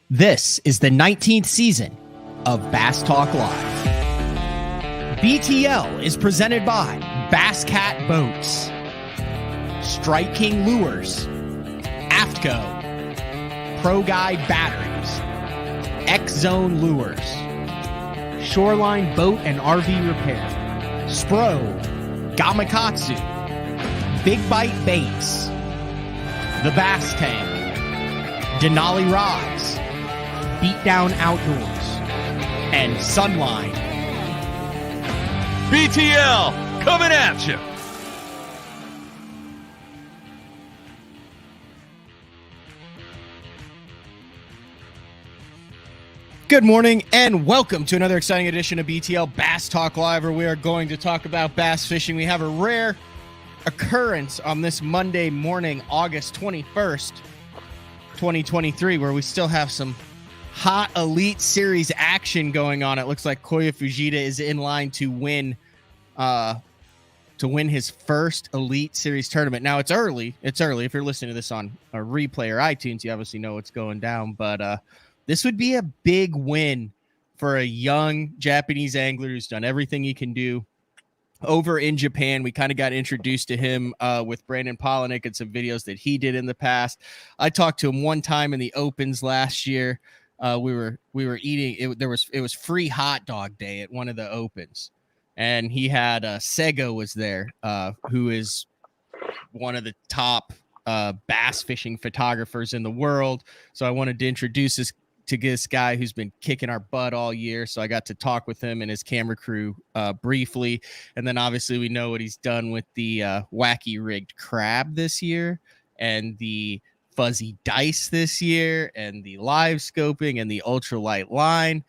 This is the 19th season of Bass Talk Live. BTL is presented by Bass Cat Boats, Strike King Lures, AFTCO, Pro Guide Batteries, X Zone Lures, Shoreline Boat and RV Repair, Spro, Gamakatsu, Big Bite Baits, The Bass Tank, Denali Rods, Beatdown Outdoors, and Sunline. BTL coming at you. Good morning and welcome to another exciting edition of BTL Bass Talk Live, where we are going to talk about bass fishing. We have a rare occurrence on this Monday morning, August 21st, 2023, where we still have some hot Elite Series action going on. It looks like Koya Fujita is in line to win his first Elite Series tournament. Now it's early. If you're listening to this on a replay or iTunes, you obviously know what's going down. But this would be a big win for a young Japanese angler who's done everything he can do over in Japan. We kind of got introduced to him with Brandon Polinick and some videos that he did in the past. I talked to him one time in the Opens last year. We were eating it. It was free hot dog day at one of the Opens, and he had Sego was there, who is one of the top bass fishing photographers in the world. So I wanted to introduce this guy who's been kicking our butt all year. So I got to talk with him and his camera crew briefly, and then obviously we know what he's done with the wacky rigged crab this year, and the fuzzy dice this year, and the live scoping and the ultralight line.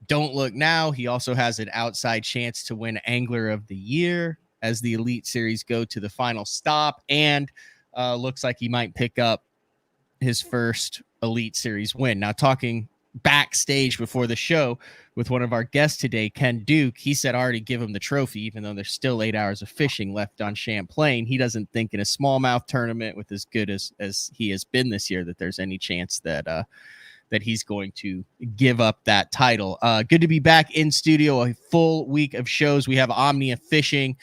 Don't look now. He also has an outside chance to win Angler of the Year as the Elite Series go to the final stop, and looks like he might pick up his first Elite Series win. Now, talking backstage before the show with one of our guests today, Ken Duke, he said already give him the trophy, even though there's still 8 hours of fishing left on Champlain. He doesn't think in a smallmouth tournament with as good as he has been this year that there's any chance that he's going to give up that title. Good to be back in studio. A full week of shows. We have Omnia Fishing,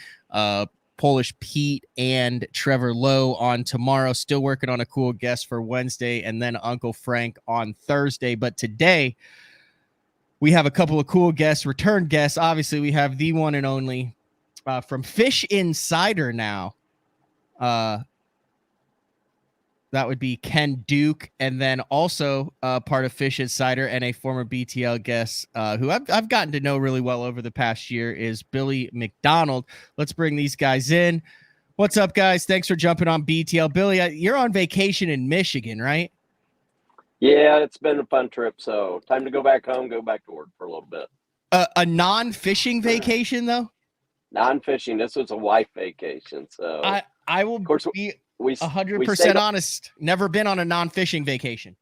Polish Pete, and Trevor Lowe on tomorrow. Still working on a cool guest for Wednesday, and then Uncle Frank on Thursday. But today we have a couple of cool guests, return guests. Obviously, we have the one and only from Fish Insider now. That would be Ken Duke, and then also part of Fish Insider and a former BTL guest who I've gotten to know really well over the past year is Billy McDonald. Let's bring these guys in. What's up, guys? Thanks for jumping on BTL. Billy, you're on vacation in Michigan, right? Yeah, it's been a fun trip, so time to go back home, go back to work for a little bit. A non-fishing vacation, though? Non-fishing. This was a wife vacation, so I will be 100% honest. Never been on a non-fishing vacation.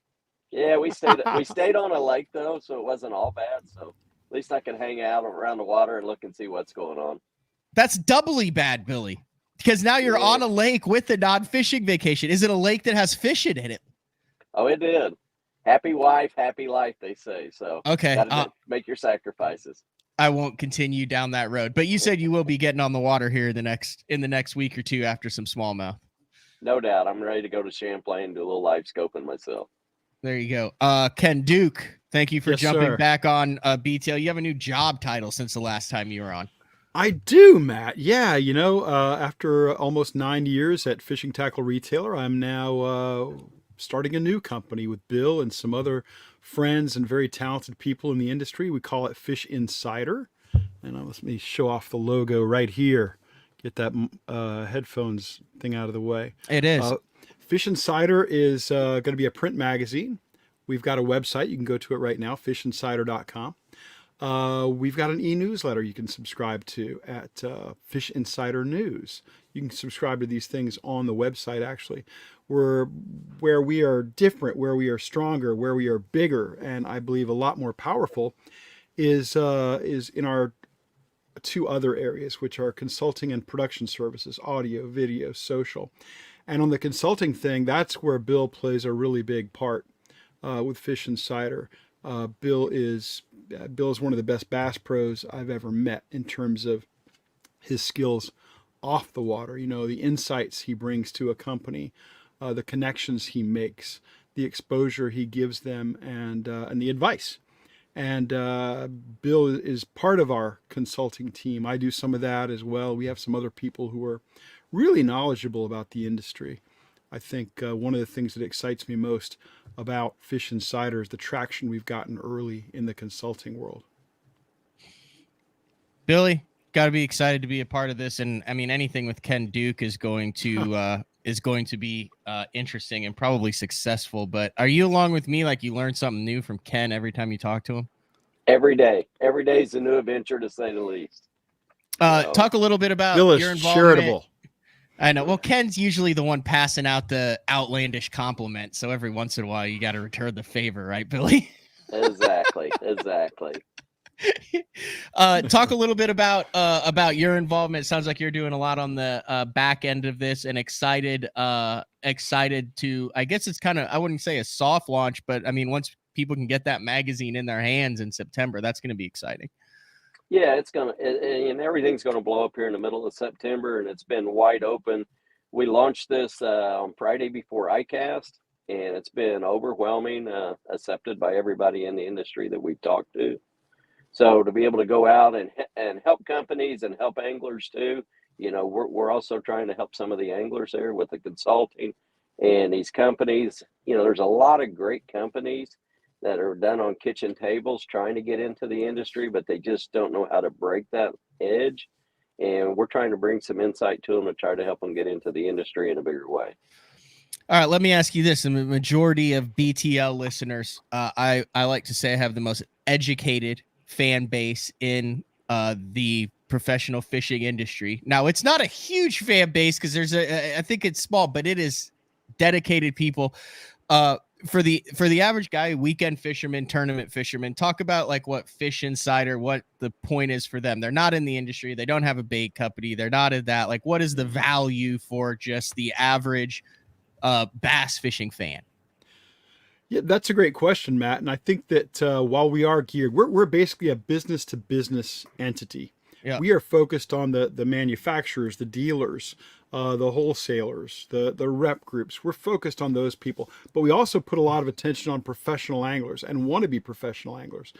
Yeah, we stayed on a lake though, so it wasn't all bad. So at least I can hang out around the water and look and see what's going on. That's doubly bad, Billy, because now you're on a lake with a non-fishing vacation. Is it a lake that has fish in it? Oh, it did. Happy wife, happy life, they say. So okay, gotta make your sacrifices. I won't continue down that road. But you said you will be getting on the water here in the next week or two after some smallmouth. No doubt. I'm ready to go to Champlain, do a little live scoping myself. There you go. Ken Duke, thank you for jumping back on BTL. You have a new job title since the last time you were on. I do, Matt. Yeah, after almost 9 years at Fishing Tackle Retailer, I'm now starting a new company with Bill and some other friends and very talented people in the industry. We call it Fish Insider. And let me show off the logo right here. Get that headphones thing out of the way. It is. Fish Insider is going to be a print magazine. We've got a website. You can go to it right now, fishinsider.com. We've got an e-newsletter you can subscribe to at Fish Insider News. You can subscribe to these things on the website, actually. Where we are different, where we are stronger, where we are bigger, and I believe a lot more powerful is in our two other areas, which are consulting and production services, audio, video, social. And on the consulting thing, that's where Bill plays a really big part. with Fish Insider. Bill is one of the best bass pros I've ever met in terms of his skills off the water. You know, the insights he brings to a company, the connections he makes, the exposure he gives them, and the advice. And Bill is part of our consulting team. I do some of that as well. We have some other people who are really knowledgeable about the industry. I think one of the things that excites me most about Fish Insider is the traction we've gotten early in the consulting world. Billy, got to be excited to be a part of this, and I mean anything with Ken Duke is going to be interesting and probably successful. But are you along with me? Like, you learn something new from Ken every time you talk to him? Every day is a new adventure, to say the least. Talk a little bit about Bill is your involvement. charitable. I know. Well, Ken's usually the one passing out the outlandish compliment, so every once in a while you got to return the favor, right, Billy? Exactly. Talk a little bit about your involvement. It sounds like you're doing a lot on the back end of this, and excited to, I guess it's kind of, I wouldn't say a soft launch, but I mean, once people can get that magazine in their hands in September, that's going to be exciting. Yeah, and everything's gonna blow up here in the middle of September, and it's been wide open. We launched this on Friday before ICAST, and it's been overwhelming, accepted by everybody in the industry that we've talked to. So to be able to go out and help companies and help anglers too, you know, we're also trying to help some of the anglers there with the consulting and these companies. You know, there's a lot of great companies that are done on kitchen tables trying to get into the industry, but they just don't know how to break that edge. And we're trying to bring some insight to them to try to help them get into the industry in a bigger way. All right, let me ask you this. The majority of BTL listeners, I like to say, have the most educated fan base in the professional fishing industry. Now, it's not a huge fan base because I think it's small, but it is dedicated people. For the average guy, weekend fisherman, tournament fisherman, talk about like what Fish Insider, what the point is for them. They're not in the industry. They don't have a bait company. They're not in that. Like, what is the value for just the average bass fishing fan? Yeah, that's a great question, Matt. And I think that while we are geared, we're basically a business to business entity. Yeah. We are focused on the manufacturers, the dealers, the wholesalers, the rep groups. We're focused on those people, but we also put a lot of attention on professional anglers and want to be professional anglers.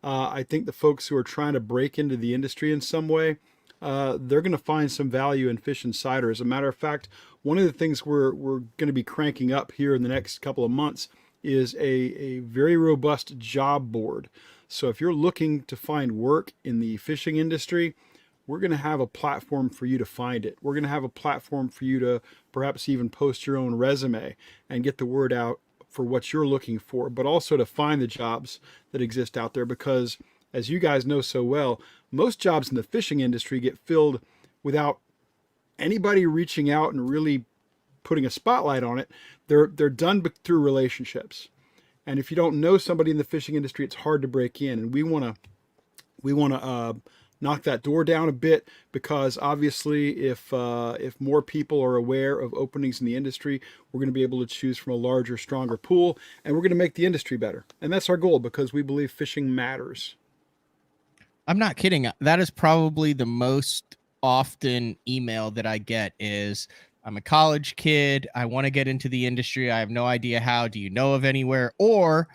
I think the folks who are trying to break into the industry in some way, they're going to find some value in Fish Insider. As a matter of fact, one of the things we're going to be cranking up here in the next couple of months is a very robust job board. So if you're looking to find work in the fishing industry, we're going to have a platform for you to find it. We're going to have a platform for you to perhaps even post your own resume and get the word out for what you're looking for, but also to find the jobs that exist out there. Because as you guys know so well, most jobs in the fishing industry get filled without anybody reaching out and really putting a spotlight on it. They're done through relationships. And if you don't know somebody in the fishing industry, it's hard to break in. And we want to knock that door down a bit, because obviously if more people are aware of openings in the industry, we're going to be able to choose from a larger, stronger pool, and we're going to make the industry better. And that's our goal, because we believe fishing matters. I'm not kidding. That is probably the most often email that I get is, I'm a college kid. I want to get into the industry. I have no idea how. Do you know of anywhere? Or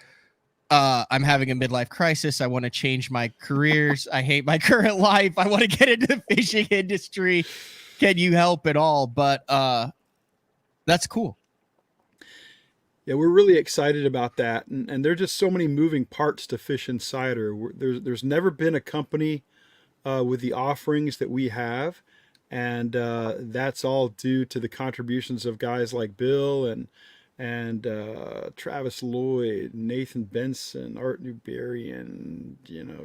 I'm having a midlife crisis. I want to change my careers. I hate my current life. I want to get into the fishing industry. Can you help at all? But that's cool. Yeah, we're really excited about that. And there are just so many moving parts to Fish Insider. There's never been a company with the offerings that we have. And that's all due to the contributions of guys like Bill and Travis Lloyd, Nathan Benson, Art Newberry,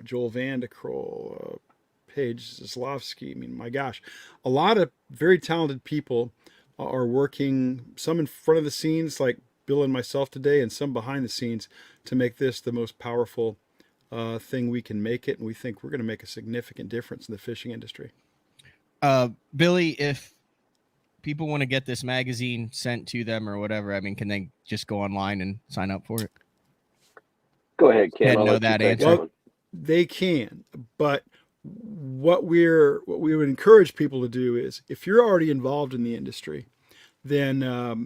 Joel Vandekroll, Paige Zaslavsky. I mean, my gosh, a lot of very talented people are working, some in front of the scenes like Bill and myself today, and some behind the scenes, to make this the most powerful thing we can make it. And we think we're going to make a significant difference in the fishing industry. Billy, if people want to get this magazine sent to them or whatever, I mean, can they just go online and sign up for it? Go ahead, Ken. Didn't I'll know let you that take answer. that Well, one. they can, but what we would encourage people to do is, if you're already involved in the industry, then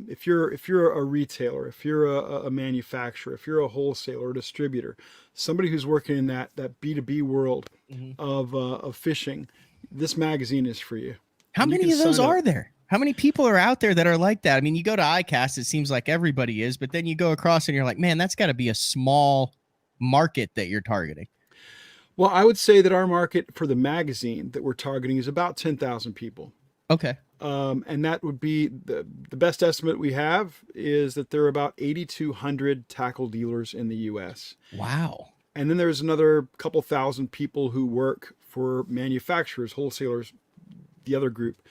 if you're a retailer, if you're a manufacturer, if you're a wholesaler or distributor, somebody who's working in that B2B world of fishing, this magazine is for you. How And you many can of those sign up. are there? How many people are out there that are like that? I mean, you go to ICAST, it seems like everybody is, but then you go across and you're like, man, that's got to be a small market that you're targeting. Well, I would say that our market for the magazine that we're targeting is about 10,000 people. Okay. And that would be the best estimate we have is that there are about 8,200 tackle dealers in the U.S. Wow. And then there's another couple thousand people who work for manufacturers, wholesalers, the other group.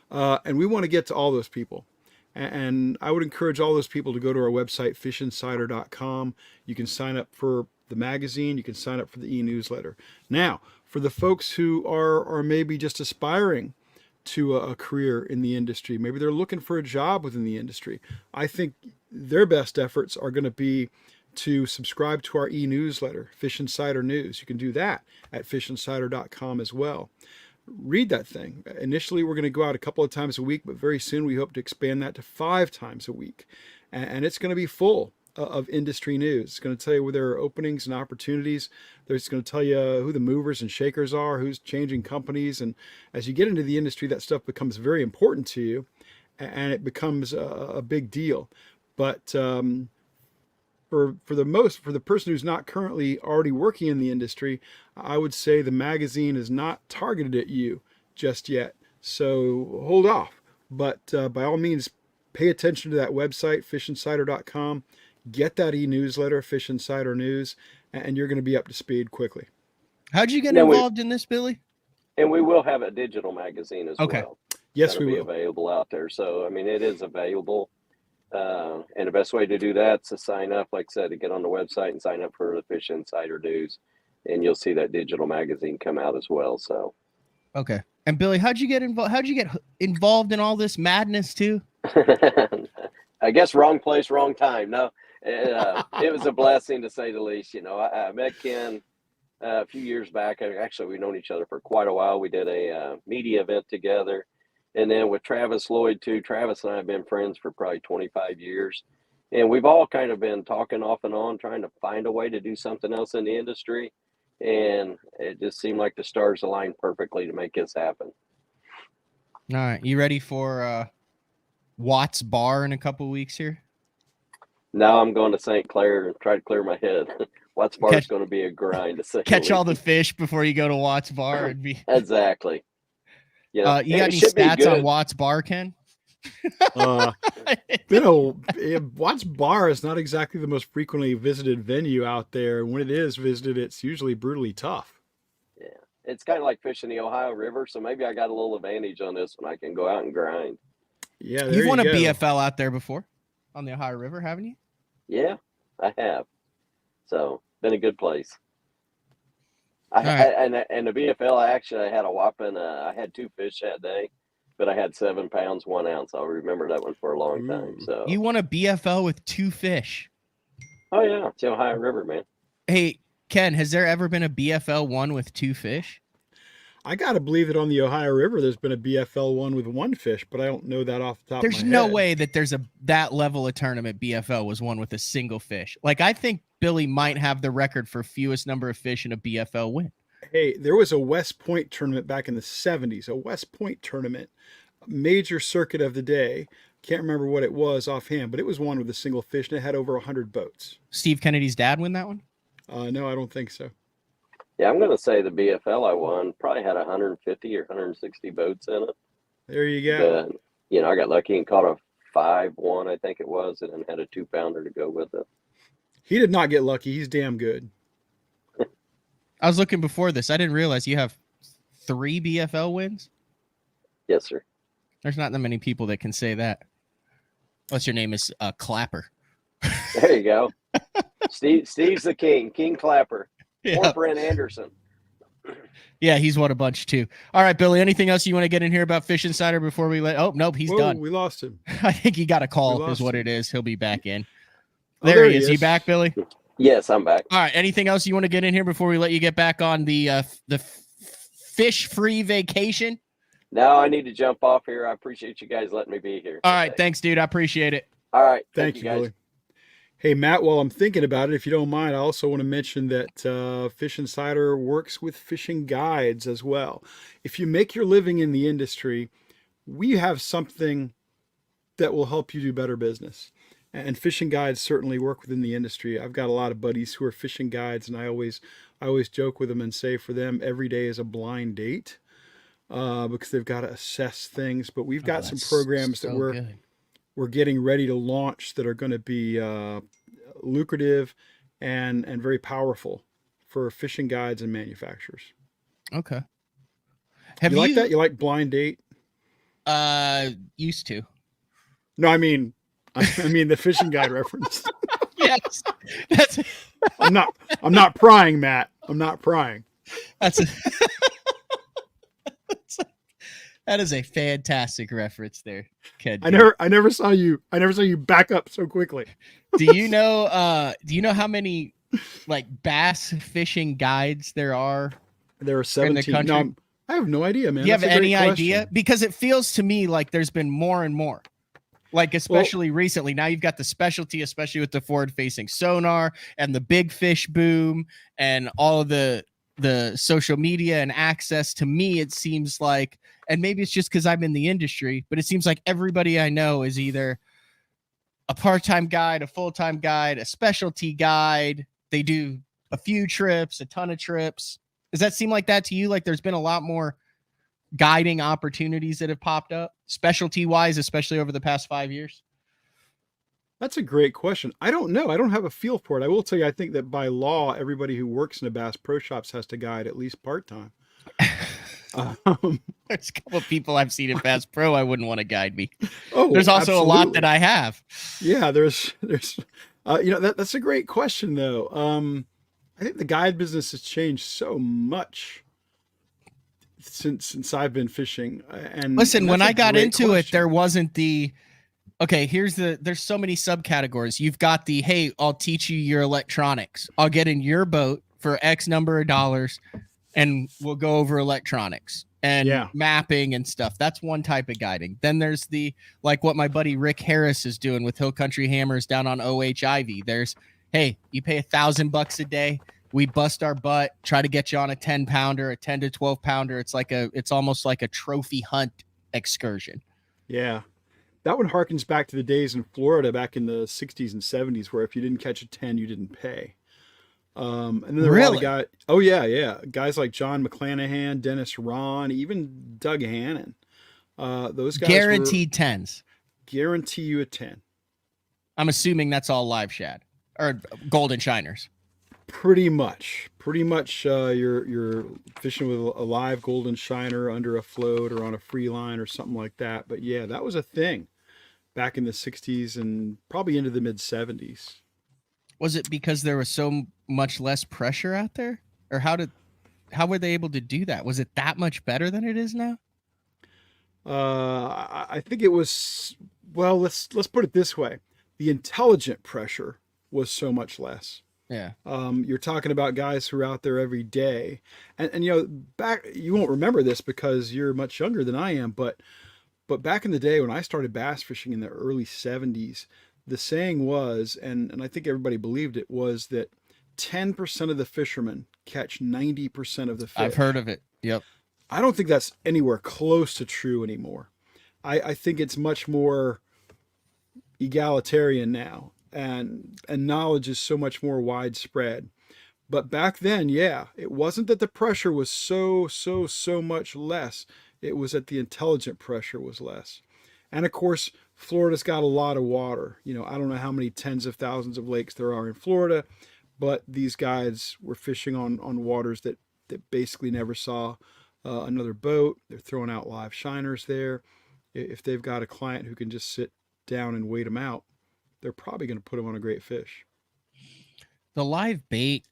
And we want to get to all those people. And I would encourage all those people to go to our website, fishinsider.com. You can sign up for the magazine. You can sign up for the e-newsletter. Now, for the folks who are maybe just aspiring to a career in the industry, maybe they're looking for a job within the industry, I think their best efforts are going to be to subscribe to our e-newsletter, Fish Insider News. You can do that at fishinsider.com as well. Read that thing. Initially, we're going to go out a couple of times a week, but very soon we hope to expand that to 5 times a week. And it's going to be full of industry news. It's going to tell you where there are openings and opportunities. It's going to tell you who the movers and shakers are, who's changing companies. And as you get into the industry, that stuff becomes very important to you, and it becomes a big deal. But for the person who's not currently already working in the industry, I would say the magazine is not targeted at you just yet. So hold off. But by all means, pay attention to that website, fishinsider.com. Get that e-newsletter, Fish Insider News, and you're going to be up to speed quickly. How'd you get Now involved in this, Billy? And we will have a digital magazine as Okay. well. Yes, we That'll be will. available out there. So, I mean, it is available. And the best way to do that is to sign up, like I said, to get on the website and sign up for the Fish Insider News. And you'll see that digital magazine come out as well. So, Okay. And Billy, how'd you get involved? How'd you get involved in all this madness too? I guess wrong place, wrong time. No, it was a blessing to say the least. You know, I met Ken a few years back. Actually, we've known each other for quite a while. We did a media event together. And then with Travis Lloyd too, Travis and I have been friends for probably 25 years. And we've all kind of been talking off and on, trying to find a way to do something else in the industry. And it just seemed like the stars aligned perfectly to make this happen. All right. You ready for Watts Bar in a couple weeks here? Now I'm going to St. Clair and try to clear my head. Watts Bar is going to be a grind. Catch all the fish before you go to Watts Bar. And be Exactly. Yeah. you got any stats on Watts Bar, Ken? Watts Bar is not exactly the most frequently visited venue out there. When it is visited, it's usually brutally tough. Yeah. It's kind of like fishing the Ohio River, so maybe I got a little advantage on this one. I can go out and grind. Yeah, you've won a BFL out there before on the Ohio River, haven't you? Yeah, I have. So, been a good place. And the BFL, I had a whopping, I had 2 fish that day, but I had 7 pounds, 1 ounce. I'll remember that one for a long time. So you won a BFL with 2 fish. Oh yeah, it's the Ohio River, man. Hey, Ken, has there ever been a BFL 1 with 2 fish? I got to believe that on the Ohio River, there's been a BFL 1 with 1 fish, but I don't know that off the top of my head. There's no way that there's that level of tournament BFL was won with a single fish. Like, I think Billy might have the record for fewest number of fish in a BFL win. Hey, there was a West Point tournament back in the 70s, a West Point tournament, major circuit of the day. Can't remember what it was offhand, but it was one with a single fish, and it had over 100 boats. Steve Kennedy's dad win that one? No, I don't think so. Yeah, I'm going to say the BFL I won probably had 150 or 160 boats in it. There you go. But, I got lucky and caught a 5-1, I think it was, and then had a 2-pounder to go with it. He did not get lucky. He's damn good. I was looking before this. I didn't realize you have 3 BFL wins. Yes, sir. There's not that many people that can say that. Unless your name is Clapper. There you go. Steve's the king. King Clapper. Yeah. Or Brent Anderson. Yeah, he's won a bunch too. All right, Billy, anything else you want to get in here about Fish Insider before we let... Oh, nope, he's done. We lost him. I think he got a call is what it is. He'll be back in. Oh, There he is. You back, Billy? Yes, I'm back. All right. Anything else you want to get in here before we let you get back on the fish-free vacation? Now I need to jump off here. I appreciate you guys letting me be here. All right. Thanks, dude. I appreciate it. All right. Thank Thank you, guys. Billy. Hey, Matt, while I'm thinking about it, if you don't mind, I also want to mention that Fish Insider works with fishing guides as well. If you make your living in the industry, we have something that will help you do better business. And fishing guides certainly work within the industry. I've got a lot of buddies who are fishing guides, and I always joke with them and say for them, every day is a blind date because they've got to assess things. But we've got some programs that we're getting ready to launch that are going to be lucrative and very powerful for fishing guides and manufacturers. Okay. You like that? You like blind date? Used to. No, I mean the fishing guide reference. Yes. That's I'm not prying, Matt. I'm not prying. that is a fantastic reference there, Ken. I never saw you back up so quickly. Do you know how many like bass fishing guides there are? There are 17 in the country. No, I have no idea, man. Do you have That's a great any idea? question. Because it feels to me like there's been more and more. Like especially recently, now you've got the specialty, especially with the forward-facing sonar and the big fish boom and all of the social media and access. To me, it seems like, and maybe it's just because I'm in the industry, but it seems like everybody I know is either a part-time guide, a full-time guide, a specialty guide. They do a few trips, a ton of trips. Does that seem like that to you? Like there's been a lot more guiding opportunities that have popped up specialty wise, especially over the past 5 years? That's a great question. I don't know. I don't have a feel for it. I will tell you, I think that by law, everybody who works in a Bass Pro Shops has to guide at least part-time. There's a couple of people I've seen in Bass Pro I wouldn't want to guide me. Oh, there's also absolutely. a lot that I have. Yeah, there's that's a great question though. I think the guide business has changed so much since I've been fishing. And listen, when I got into it, question. there wasn't the there's so many subcategories. You've got the, hey, I'll teach you your electronics. I'll get in your boat for X number of dollars and we'll go over electronics and mapping and stuff. That's one type of guiding. Then there's the, like what my buddy Rick Harris is doing with Hill Country Hammers down on OHIV. There's, hey, you pay $1,000 a day. We bust our butt, try to get you on a 10-pounder, a 10 to 12-pounder. It's almost like a trophy hunt excursion. Yeah. That one harkens back to the days in Florida back in the 60s and 70s where if you didn't catch a 10, you didn't pay. And then there were a lot of guys. Oh, yeah. Guys like John McClanahan, Dennis Ron, even Doug Hannon. Those guys guaranteed 10s. Guarantee you a 10. I'm assuming that's all live shad or golden shiners. Pretty much. You're fishing with a live golden shiner under a float or on a free line or something like that. But yeah, that was a thing back in the 60s and probably into the mid 70s. Was it because there was so much less pressure out there? Or how were they able to do that? Was it that much better than it is now? I think it was, well, let's put it this way. The intelligent pressure was so much less. Yeah. You're talking about guys who are out there every day. And you won't remember this because you're much younger than I am, but back in the day when I started bass fishing in the early 70s, the saying was, and I think everybody believed it, was that 10% of the fishermen catch 90% of the fish. I've heard of it. Yep. I don't think that's anywhere close to true anymore. I think it's much more egalitarian now, and knowledge is so much more widespread. But back then, yeah, it wasn't that the pressure was so much less. It was that the intelligent pressure was less. And of course, Florida's got a lot of water. I don't know how many tens of thousands of lakes there are in Florida, but these guys were fishing on waters that basically never saw another boat. They're throwing out live shiners there. If they've got a client who can just sit down and wait them out, they're probably going to put them on a great fish. The live bait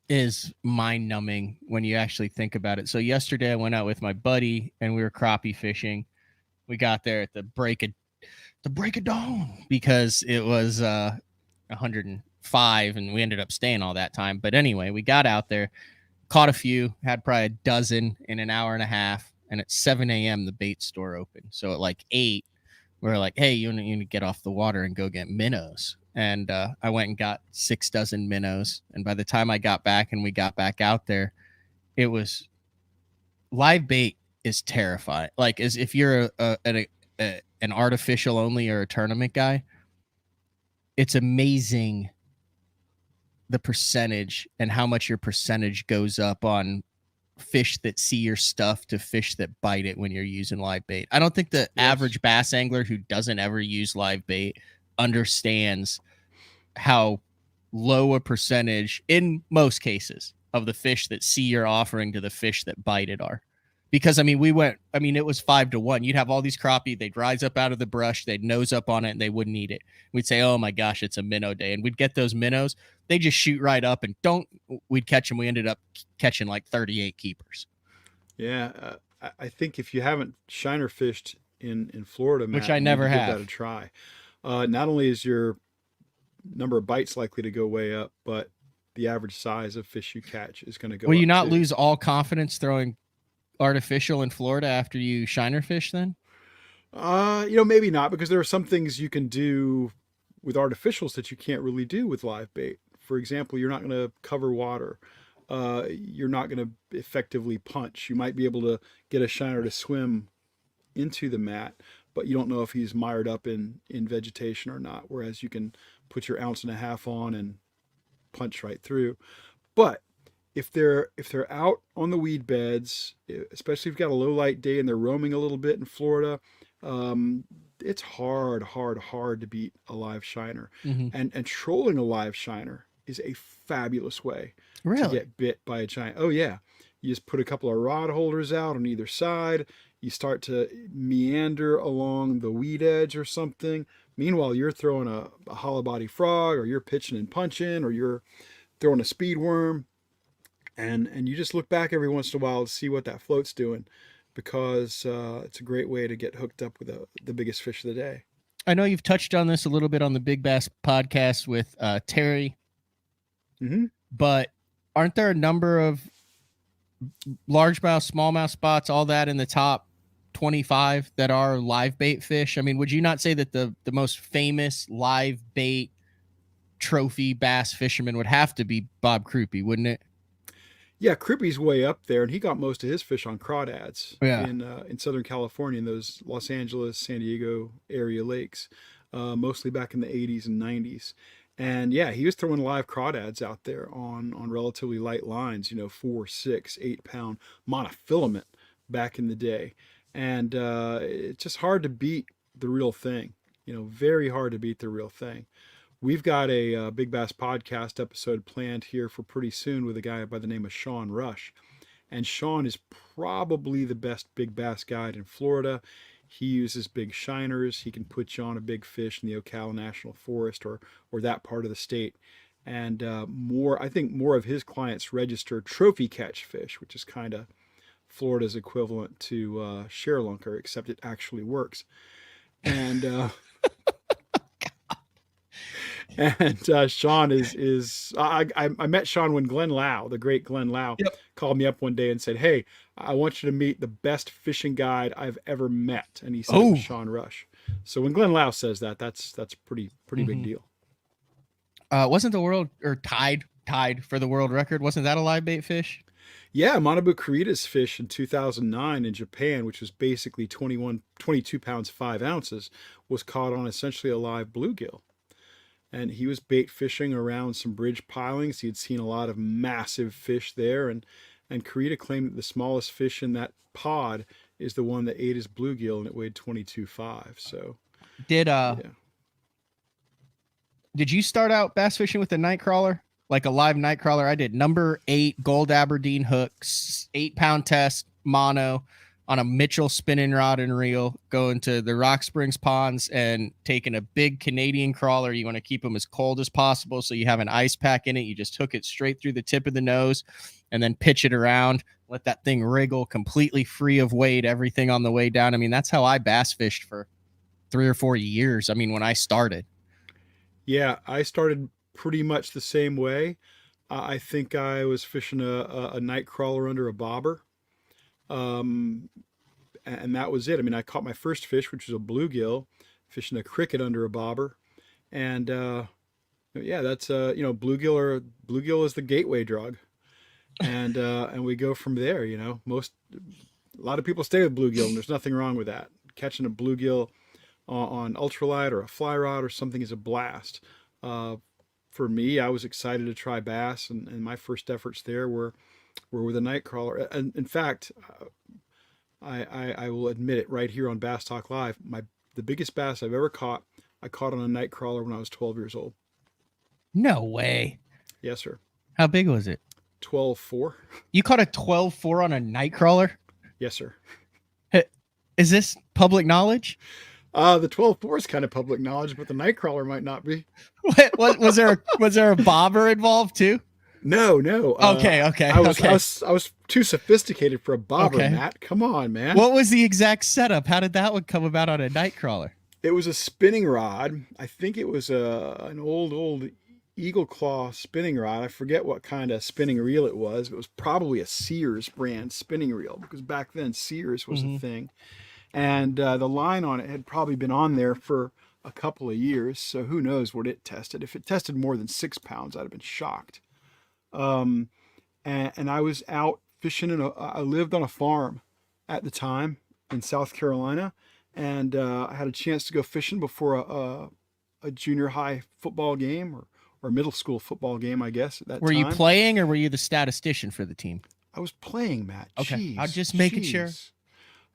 is mind-numbing when you actually think about it. So yesterday I went out with my buddy and we were crappie fishing. We got there at the break of dawn because it was 105 5, and we ended up staying all that time. But anyway, we got out there, caught a few, had probably a dozen in an hour and a half. And at 7 a.m., the bait store opened. So at like 8, we're like, hey, you need to get off the water and go get minnows. And I went and got 6 dozen minnows. And by the time I got back and we got back out there, it was live bait is terrifying. Like, as if you're an artificial only or a tournament guy, it's amazing the percentage and how much your percentage goes up on fish that see your stuff to fish that bite it when you're using live bait. I don't think the average bass angler who doesn't ever use live bait understands how low a percentage in most cases of the fish that see your offering to the fish that bite it are. Because it was 5-1. You'd have all these crappie, they'd rise up out of the brush, they'd nose up on it, and they wouldn't eat it. We'd say, oh my gosh, it's a minnow day. And we'd get those minnows, they just shoot right up and we'd catch them. We ended up catching like 38 keepers. Yeah. I think if you haven't shiner fished in Florida, Matt, which I never have, give that a try. Not only is your number of bites likely to go way up, but the average size of fish you catch is going to go up. Will you not lose all confidence throwing artificial in Florida after you shiner fish then? Maybe not, because there are some things you can do with artificials that you can't really do with live bait. For example, you're not going to cover water. You're not going to effectively punch. You might be able to get a shiner to swim into the mat, but you don't know if he's mired up in vegetation or not. Whereas you can put your 1.5 ounces on and punch right through. But if they're out on the weed beds, especially if you've got a low light day and they're roaming a little bit in Florida, it's hard to beat a live shiner. Mm-hmm. And trolling a live shiner is a fabulous way to get bit by a giant. Oh yeah. You just put a couple of rod holders out on either side. You start to meander along the weed edge or something. Meanwhile, you're throwing a hollow body frog, or you're pitching and punching, or you're throwing a speed worm. And you just look back every once in a while to see what that float's doing, because it's a great way to get hooked up with the biggest fish of the day. I know you've touched on this a little bit on the Big Bass podcast with Terry, but aren't there a number of largemouth, smallmouth spots, all that in the top 25 that are live bait fish? I mean, would you not say that the most famous live bait trophy bass fisherman would have to be Bob Cruppy, wouldn't it? Yeah, Crippy's way up there, and he got most of his fish on crawdads in Southern California, in those Los Angeles, San Diego area lakes, mostly back in the 80s and 90s. And yeah, he was throwing live crawdads out there on relatively light lines, 4, 6, 8 pound monofilament back in the day. And it's just hard to beat the real thing, very hard to beat the real thing. We've got a Big Bass podcast episode planned here for pretty soon with a guy by the name of Sean Rush. And Sean is probably the best big bass guide in Florida. He uses big shiners. He can put you on a big fish in the Ocala National Forest or that part of the state. And I think more of his clients register trophy catch fish, which is kind of Florida's equivalent to ShareLunker, except it actually works. And Sean is I met Sean when Glenn Lau, the great Glenn Lau, called me up one day and said, "Hey, I want you to meet the best fishing guide I've ever met." And he said it was Sean Rush. So when Glenn Lau says that, that's pretty big deal. Wasn't the world or tied for the world record? Wasn't that a live bait fish? Yeah, Manabu Kurita's fish in 2009 in Japan, which was basically 22 pounds 5 ounces, was caught on essentially a live bluegill. And he was bait fishing around some bridge pilings. He had seen a lot of massive fish there, and Kurita claimed that the smallest fish in that pod is the one that ate his bluegill, and it weighed 22.5. So did you start out bass fishing with a night crawler, like a live night crawler? I did. Number 8 gold Aberdeen hooks, 8 pound test mono on a Mitchell spinning rod and reel, going to the Rock Springs ponds and taking a big Canadian crawler. You want to keep them as cold as possible, so you have an ice pack in it. You just hook it straight through the tip of the nose and then pitch it around. Let that thing wriggle, completely free of weight, everything on the way down. I mean, that's how I bass fished for 3 or 4 years. I mean, when I started. Yeah, I started pretty much the same way. I think I was fishing a night crawler under a bobber. Um, and that was it. I mean, I caught my first fish, which was a bluegill, fishing a cricket under a bobber. And, yeah, that's, bluegill is the gateway drug. And we go from there, a lot of people stay with bluegill, and there's nothing wrong with that. Catching a bluegill on ultralight or a fly rod or something is a blast. For me, I was excited to try bass, and my first efforts there were with a night crawler. And in fact, I will admit it right here on Bass Talk Live, the biggest bass I've ever caught, I caught on a night crawler when I was 12 years old. No way. Yes, sir. How big was it? 12.4. You caught a 12.4 on a night crawler? Yes, sir. Is this public knowledge? The 12.4 is kind of public knowledge, but the night crawler might not be. What was there a bobber involved too? No. Okay. I was too sophisticated for a bobber, okay. Matt. Come on, man. What was the exact setup? How did that one come about on a night crawler? It was a spinning rod. I think it was an old Eagle Claw spinning rod. I forget what kind of spinning reel it was. It was probably a Sears brand spinning reel, because back then Sears was a thing. And the line on it had probably been on there for a couple of years. So who knows what it tested. If it tested more than 6 pounds, I'd have been shocked. And I was out fishing I lived on a farm at the time in South Carolina. And I had a chance to go fishing before a junior high football game or middle school football game, I guess, at that time. Were you playing, or were you the statistician for the team? I was playing, Matt. Okay. Jeez, I'm just making sure.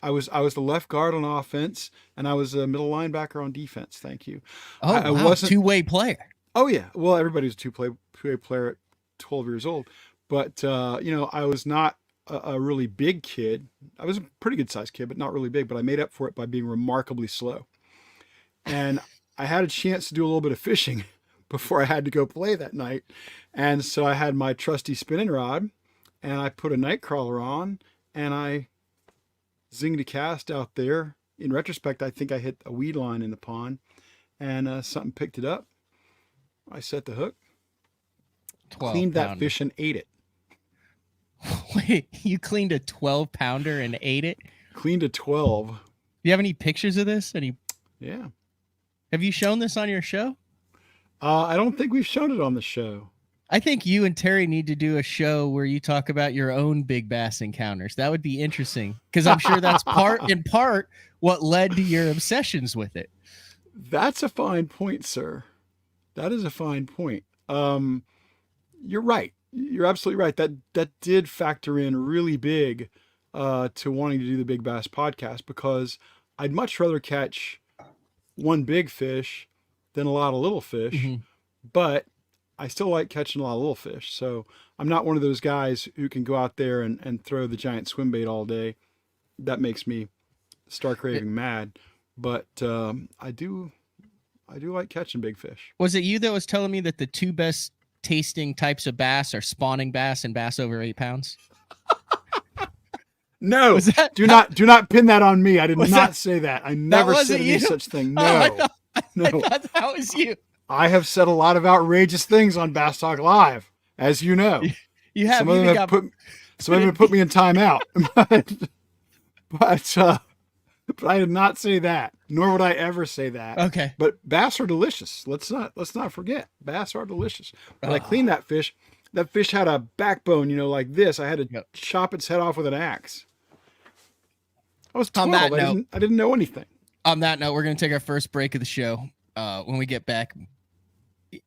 I was the left guard on offense, and I was a middle linebacker on defense. Thank you. Oh, I wasn't two-way player. Oh yeah. Well, everybody's a two-way player at 12 years old, but I was not a really big kid. I was a pretty good sized kid, but not really big. But I made up for it by being remarkably slow, and I had a chance to do a little bit of fishing before I had to go play that night. And so I had my trusty spinning rod, and I put a night crawler on, and I zinged a cast out there. In retrospect, I think I hit a weed line in the pond, and something picked it up. I set the hook, cleaned that fish, and ate it. Wait, you cleaned a 12-pounder and ate it? Cleaned a 12. Do you have any pictures of this? Yeah. Have you shown this on your show? I don't think we've shown it on the show. I think you and Terry need to do a show where you talk about your own big bass encounters. That would be interesting, because I'm sure that's in part what led to your obsessions with it. That's a fine point, sir. That is a fine point. You're right. You're absolutely right. That did factor in really big to wanting to do the Big Bass podcast, because I'd much rather catch one big fish than a lot of little fish, but I still like catching a lot of little fish. So I'm not one of those guys who can go out there and throw the giant swim bait all day. That makes me stark raving mad. But I do like catching big fish. Was it you that was telling me that the two best tasting types of bass are spawning bass and bass over 8 pounds? No, do not pin that on me. I did not say that. I never said any such thing. No, I thought that was you. I have said a lot of outrageous things on Bass Talk Live, as you know. You have. Some of them have put me in timeout, but I did not say that. Nor would I ever say that. Okay. But bass are delicious. Let's not forget, bass are delicious. But I cleaned that fish. That fish had a backbone, like this. I had to chop its head off with an axe. I was 12. I didn't know anything. On that note, we're going to take our first break of the show. When we get back,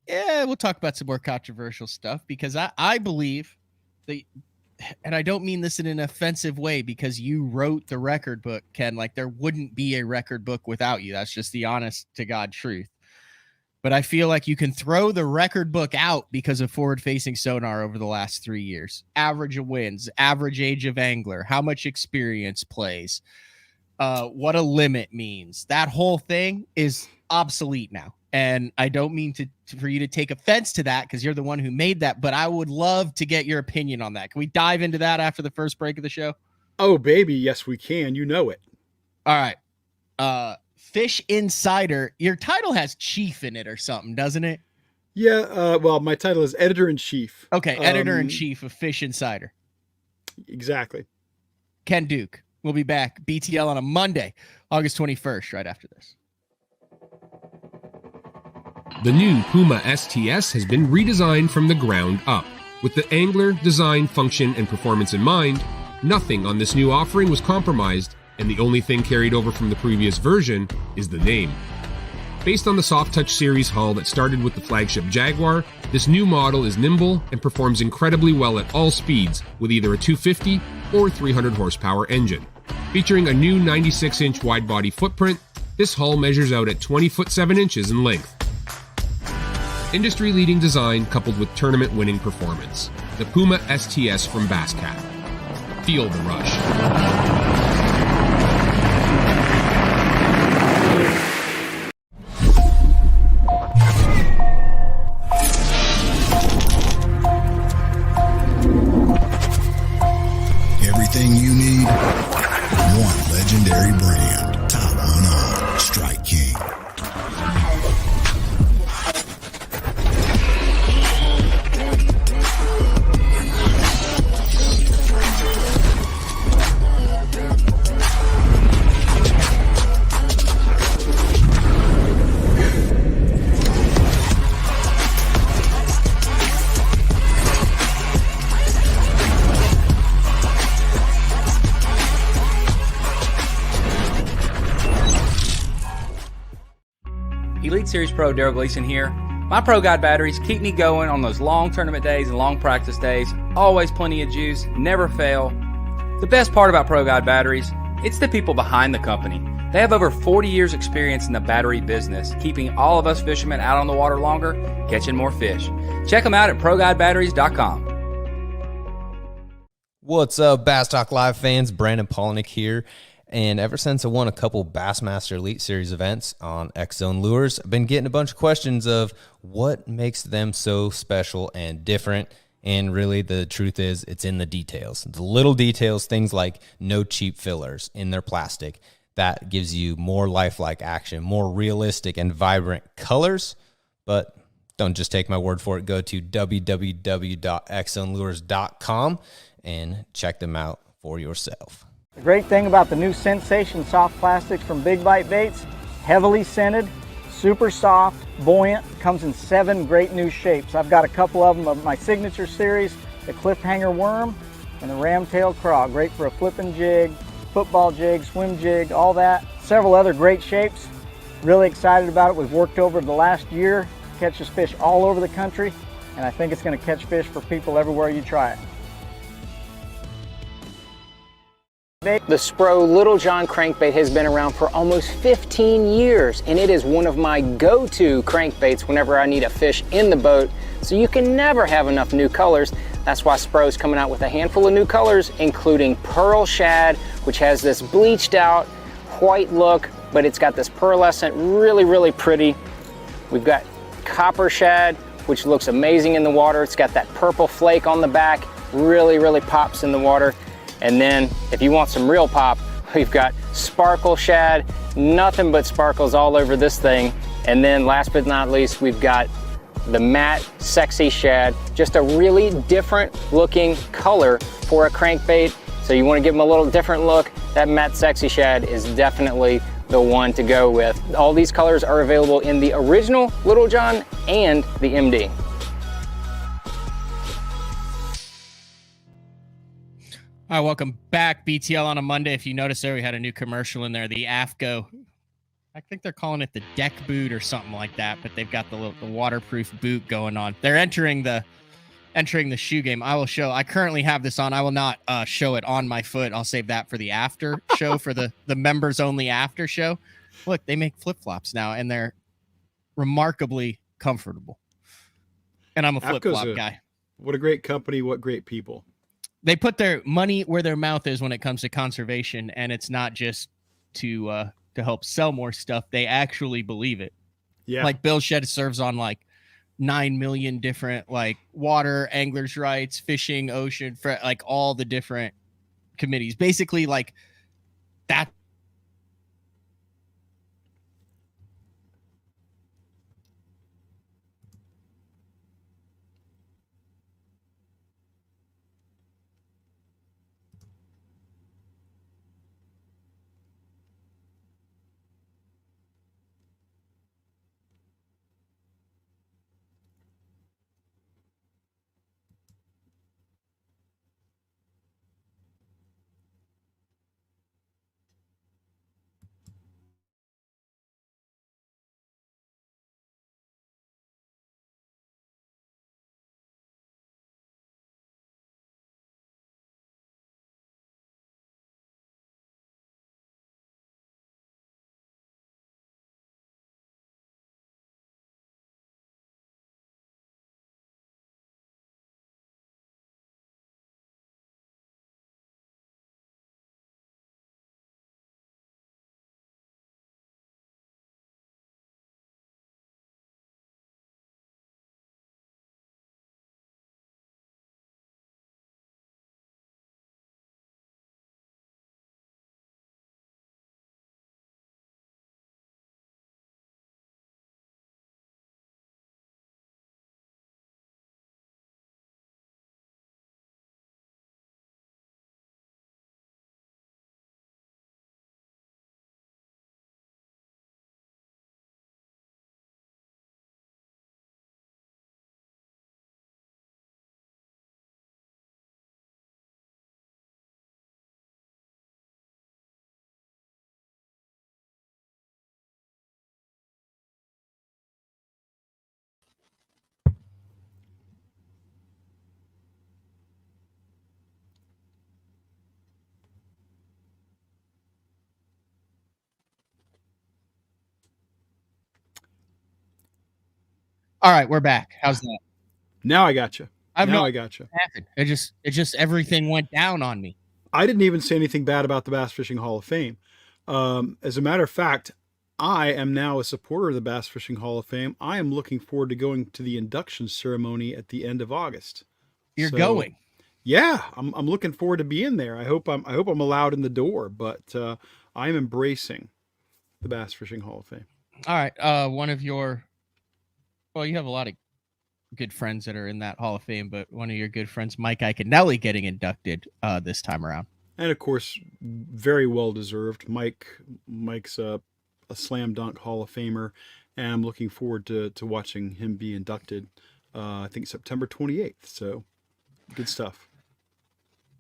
we'll talk about some more controversial stuff, because I believe that, and I don't mean this in an offensive way, because you wrote the record book, Ken. Like, there wouldn't be a record book without you. That's just the honest to God truth. But I feel like you can throw the record book out because of forward-facing sonar over the last 3 years. Average of wins, average age of angler, how much experience plays, what a limit means. That whole thing is obsolete now. And I don't mean for you to take offense to that, because you're the one who made that, but I would love to get your opinion on that. Can we dive into that after the first break of the show? Oh, baby. Yes, we can. You know it. All right. Fish Insider. Your title has chief in it or something, doesn't it? Yeah, well, my title is editor-in-chief. Okay, editor-in-chief of Fish Insider. Exactly. Ken Duke. We'll be back, BTL, on a Monday, August 21st, right after this. The new Puma STS has been redesigned from the ground up. With the angler, design, function, and performance in mind, nothing on this new offering was compromised, and the only thing carried over from the previous version is the name. Based on the Soft Touch series hull that started with the flagship Jaguar, this new model is nimble and performs incredibly well at all speeds with either a 250 or 300 horsepower engine. Featuring a new 96-inch wide-body footprint, this hull measures out at 20 foot 7 inches in length. Industry-leading design coupled with tournament-winning performance. The Puma STS from Basscat. Feel the rush. Everything you need, one legendary brand. Top one on Strike King. Elite Series Pro Daryl Gleason here. My Pro Guide batteries keep me going on those long tournament days and long practice days. Always plenty of juice, never fail. The best part about Pro Guide batteries, it's the people behind the company. They have over 40 years experience in the battery business, keeping all of us fishermen out on the water longer, catching more fish. Check them out at ProGuideBatteries.com. What's up, Bass Talk Live fans? Brandon Polnick here. And ever since I won a couple Bassmaster Elite Series events on X-Zone Lures, I've been getting a bunch of questions of what makes them so special and different. And really, the truth is, it's in the details. The little details, things like no cheap fillers in their plastic. That gives you more lifelike action, more realistic and vibrant colors. But don't just take my word for it. Go to www.xzonelures.com and check them out for yourself. The great thing about the new Sensation soft plastics from Big Bite Baits, heavily scented, super soft, buoyant, comes in 7 great new shapes. I've got a couple of them of my signature series, the cliffhanger worm and the ramtail craw. Great for a flipping jig, football jig, swim jig, all that. Several other great shapes. Really excited about it. We've worked over the last year, catches fish all over the country, and I think it's going to catch fish for people everywhere you try it. The Spro Little John crankbait has been around for almost 15 years, and it is one of my go-to crankbaits whenever I need a fish in the boat, so you can never have enough new colors. That's why Spro's coming out with a handful of new colors, including Pearl Shad, which has this bleached out white look, but it's got this pearlescent, really pretty. We've got Copper Shad, which looks amazing in the water. It's got that purple flake on the back, really pops in the water. And then if you want some real pop, we've got Sparkle Shad, nothing but sparkles all over this thing. And then last but not least, we've got the matte Sexy Shad, just a really different looking color for a crankbait. So you want to give them a little different look, that matte Sexy Shad is definitely the one to go with. All these colors are available in the original Little John and the MD. All right, welcome back, BTL on a Monday. If you notice there, we had a new commercial in there, the AFCO. I think they're calling it the deck boot or something like that, but they've got the waterproof boot going on. They're entering the shoe game. I will show. I currently have this on. I will not show it on my foot. I'll save that for the after show, for the members only after show. Look, they make flip-flops now, and they're remarkably comfortable. And I'm a flip-flop guy. What a great company. What great people. They put their money where their mouth is when it comes to conservation, and it's not just to help sell more stuff. They actually believe it. Yeah. Like Bill Shed serves on like 9 million different like water, anglers' rights, fishing, ocean, like all the different committees. Basically, like that. All right, we're back. How's that? Now I got you. I got you. Happened. It just everything went down on me. I didn't even say anything bad about the Bass Fishing Hall of Fame. As a matter of fact, I am now a supporter of the Bass Fishing Hall of Fame. I am looking forward to going to the induction ceremony at the end of August. You're going? Yeah, I'm looking forward to being there. I hope I'm allowed in the door, but I am embracing the Bass Fishing Hall of Fame. All right. You have a lot of good friends that are in that Hall of Fame, but one of your good friends, Mike Iaconelli, getting inducted this time around. And of course, very well deserved. Mike's a slam dunk Hall of Famer, and I'm looking forward to watching him be inducted. I think September 28th. So good stuff.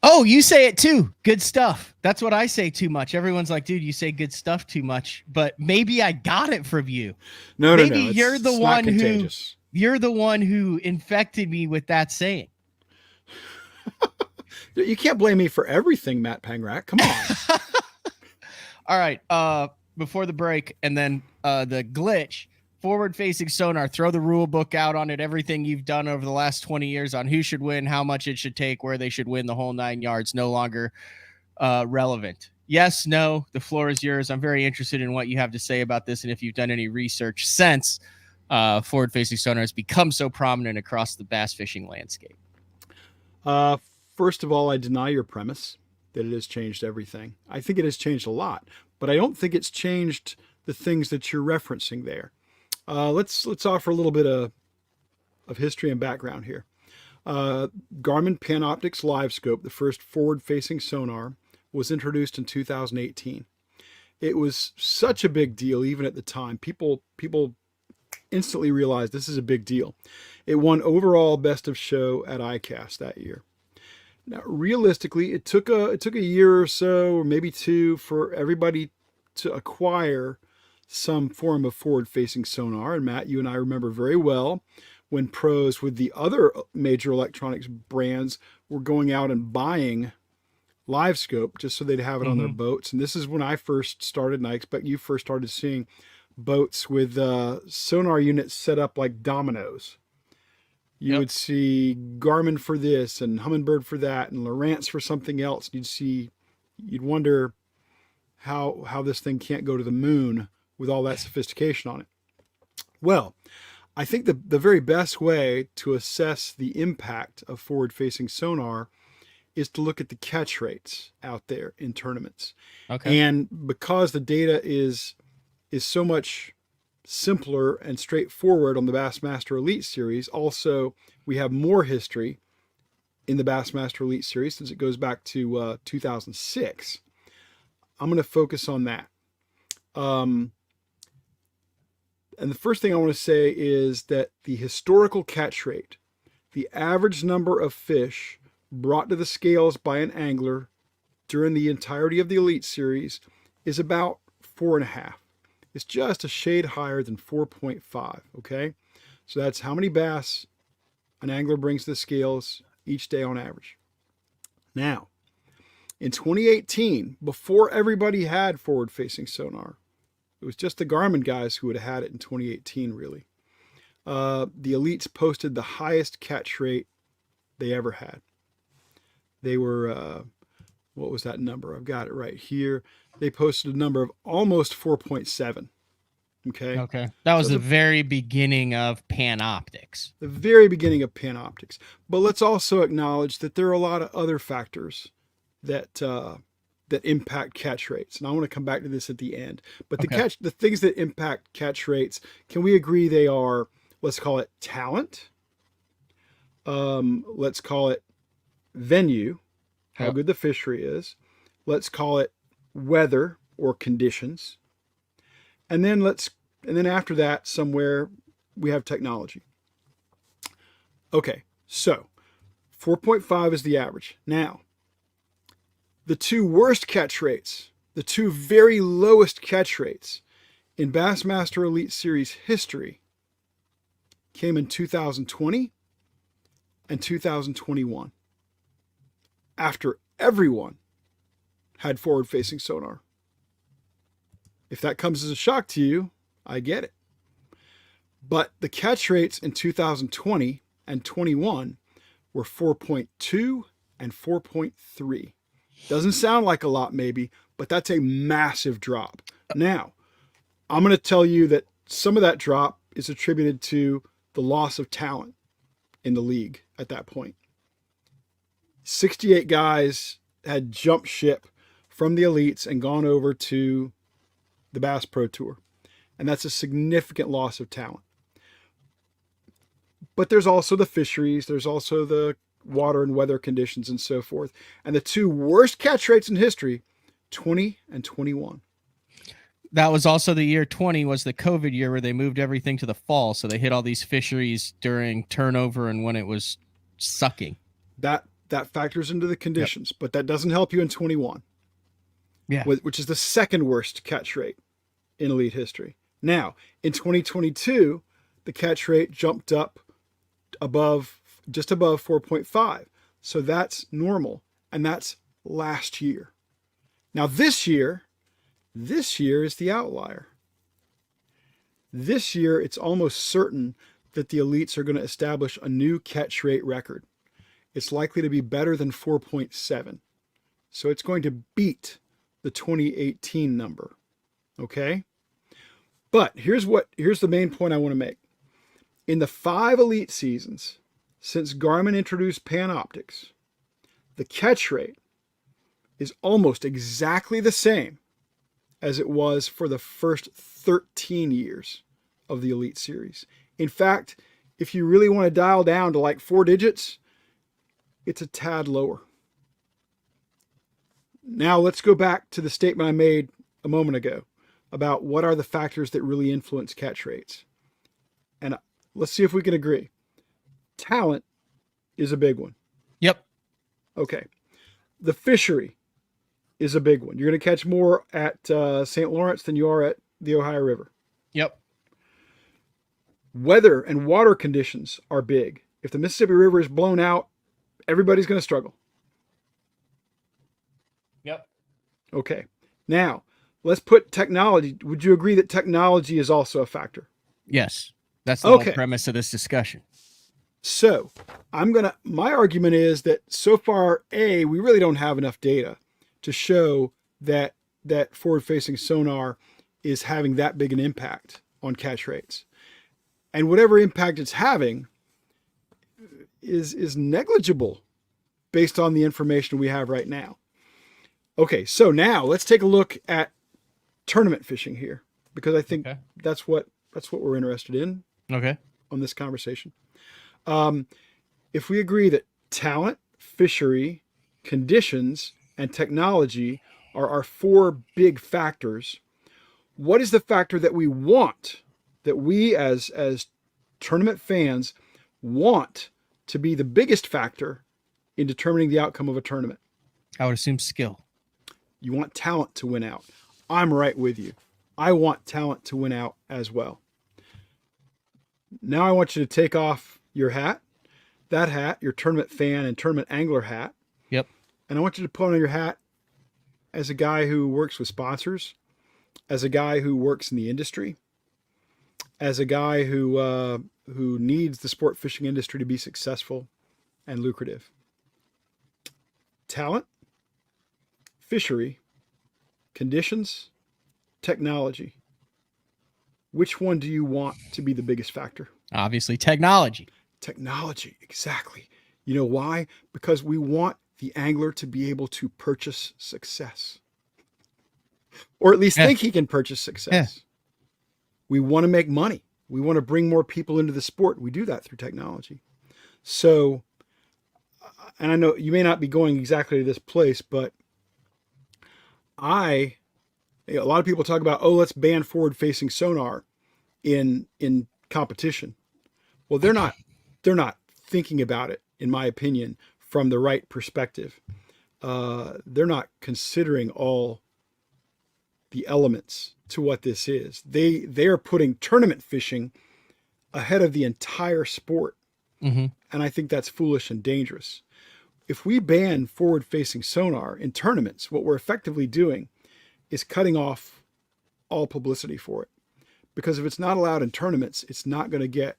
Oh, you say it too. Good stuff. That's what I say too much. Everyone's like, dude, you say good stuff too much, but maybe I got it from you. No. You're the one who infected me with that saying. You can't blame me for everything, Matt Pangrat. Come on. All right. Before the break and then the glitch, forward-facing Sonar, throw the rule book out on it, everything you've done over the last 20 years on who should win, how much it should take, where they should win, the whole 9 yards, no longer relevant. Yes, no, the floor is yours. I'm very interested in what you have to say about this and if you've done any research since forward-facing Sonar has become so prominent across the bass fishing landscape. First of all, I deny your premise that it has changed everything. I think it has changed a lot, but I don't think it's changed the things that you're referencing there. Let's offer a little bit of history and background here. Garmin Panoptix LiveScope, the first forward-facing sonar, was introduced in 2018. It was such a big deal even at the time. People instantly realized this is a big deal. It won overall best of show at ICAST that year. Now, realistically, it took a year or so, or maybe two, for everybody to acquire some form of forward-facing sonar. And Matt, you and I remember very well when pros with the other major electronics brands were going out and buying LiveScope just so they'd have it on their boats. And this is when I first started, and I expect you first started seeing boats with sonar units set up like dominoes. You would see Garmin for this and Humminbird for that and Lowrance for something else. You'd wonder how this thing can't go to the moon with all that sophistication on it. Well, I think the very best way to assess the impact of forward-facing sonar is to look at the catch rates out there in tournaments. Okay. And because the data is so much simpler and straightforward on the Bassmaster Elite Series, also we have more history in the Bassmaster Elite Series since it goes back to 2006. I'm going to focus on that. And the first thing I want to say is that the historical catch rate, the average number of fish brought to the scales by an angler during the entirety of the Elite Series, is about 4.5. It's just a shade higher than 4.5, okay? So that's how many bass an angler brings to the scales each day on average. Now, in 2018, before everybody had forward-facing sonar, it was just the Garmin guys who had it in 2018, really. The Elites posted the highest catch rate they ever had. They were, what was that number? I've got it right here. They posted a number of almost 4.7. Okay. That was the very beginning of Panoptix. The very beginning of Panoptix. But let's also acknowledge that there are a lot of other factors that impact catch rates, and I want to come back to this at the end. But the things that impact catch rates, can we agree they are? Let's call it talent. Let's call it venue, how good the fishery is. Let's call it weather or conditions, and then after that, somewhere we have technology. Okay, so 4.5 is the average. Now, the two worst catch rates, the two very lowest catch rates in Bassmaster Elite Series history came in 2020 and 2021. After everyone had forward-facing sonar. If that comes as a shock to you, I get it. But the catch rates in 2020 and 21 were 4.2 and 4.3. Doesn't sound like a lot maybe, but that's a massive drop. Now, I'm going to tell you that some of that drop is attributed to the loss of talent in the league at that point. 68 guys had jumped ship from the elites and gone over to the Bass Pro Tour. And that's a significant loss of talent. But there's also the fisheries, there's also the water and weather conditions and so forth. And the two worst catch rates in history, 20 and 21. That was also the year 20 was the COVID year where they moved everything to the fall. So they hit all these fisheries during turnover and when it was sucking. That factors into the conditions, but that doesn't help you in 21. Yeah. Which is the second worst catch rate in elite history. Now, in 2022, the catch rate jumped up just above 4.5. So that's normal. And that's last year. Now this year is the outlier. This year, it's almost certain that the elites are going to establish a new catch rate record. It's likely to be better than 4.7. So it's going to beat the 2018 number. Okay? But here's the main point I want to make. In the 5 elite seasons since Garmin introduced Panoptics, the catch rate is almost exactly the same as it was for the first 13 years of the Elite Series. In fact, if you really want to dial down to like 4 digits, it's a tad lower. Now let's go back to the statement I made a moment ago about what are the factors that really influence catch rates. And let's see if we can agree. Talent is a big one. Yep. Okay. The fishery is a big one. You're going to catch more at St. Lawrence than you are at the Ohio River. Yep. Weather and water conditions are big. If the Mississippi River is blown out, everybody's going to struggle. Yep. Okay. Now, let's put technology. Would you agree that technology is also a factor? Yes. That's the whole premise of this discussion. So my argument is that so far, we really don't have enough data to show that forward-facing sonar is having that big an impact on catch rates. And whatever impact it's having is negligible based on the information we have right now. Okay, so now let's take a look at tournament fishing here, because I think that's what we're interested in. Okay. On this conversation. If we agree that talent, fishery, conditions, and technology are our 4 big factors, what is the factor that we want, that we as tournament fans want to be the biggest factor in determining the outcome of a tournament? I would assume skill. You want talent to win out. I'm right with you. I want talent to win out as well. Now I want you to take off your hat, that hat, your tournament fan and tournament angler hat. Yep. And I want you to put on your hat as a guy who works with sponsors, as a guy who works in the industry, as a guy who needs the sport fishing industry to be successful and lucrative. Talent, fishery, conditions, technology. Which one do you want to be the biggest factor? Obviously, technology. Technology, exactly. You know why? Because we want the angler to be able to purchase success. Or at least think he can purchase success. Yeah. We want to make money. We want to bring more people into the sport. We do that through technology. So, and I know you may not be going exactly to this place, but a lot of people talk about, let's ban forward-facing sonar in competition. Well, they're not thinking about it, in my opinion, from the right perspective. They're not considering all the elements to what this is. They are putting tournament fishing ahead of the entire sport. Mm-hmm. And I think that's foolish and dangerous. If we ban forward-facing sonar in tournaments, what we're effectively doing is cutting off all publicity for it. because if it's not allowed in tournaments, it's not going to get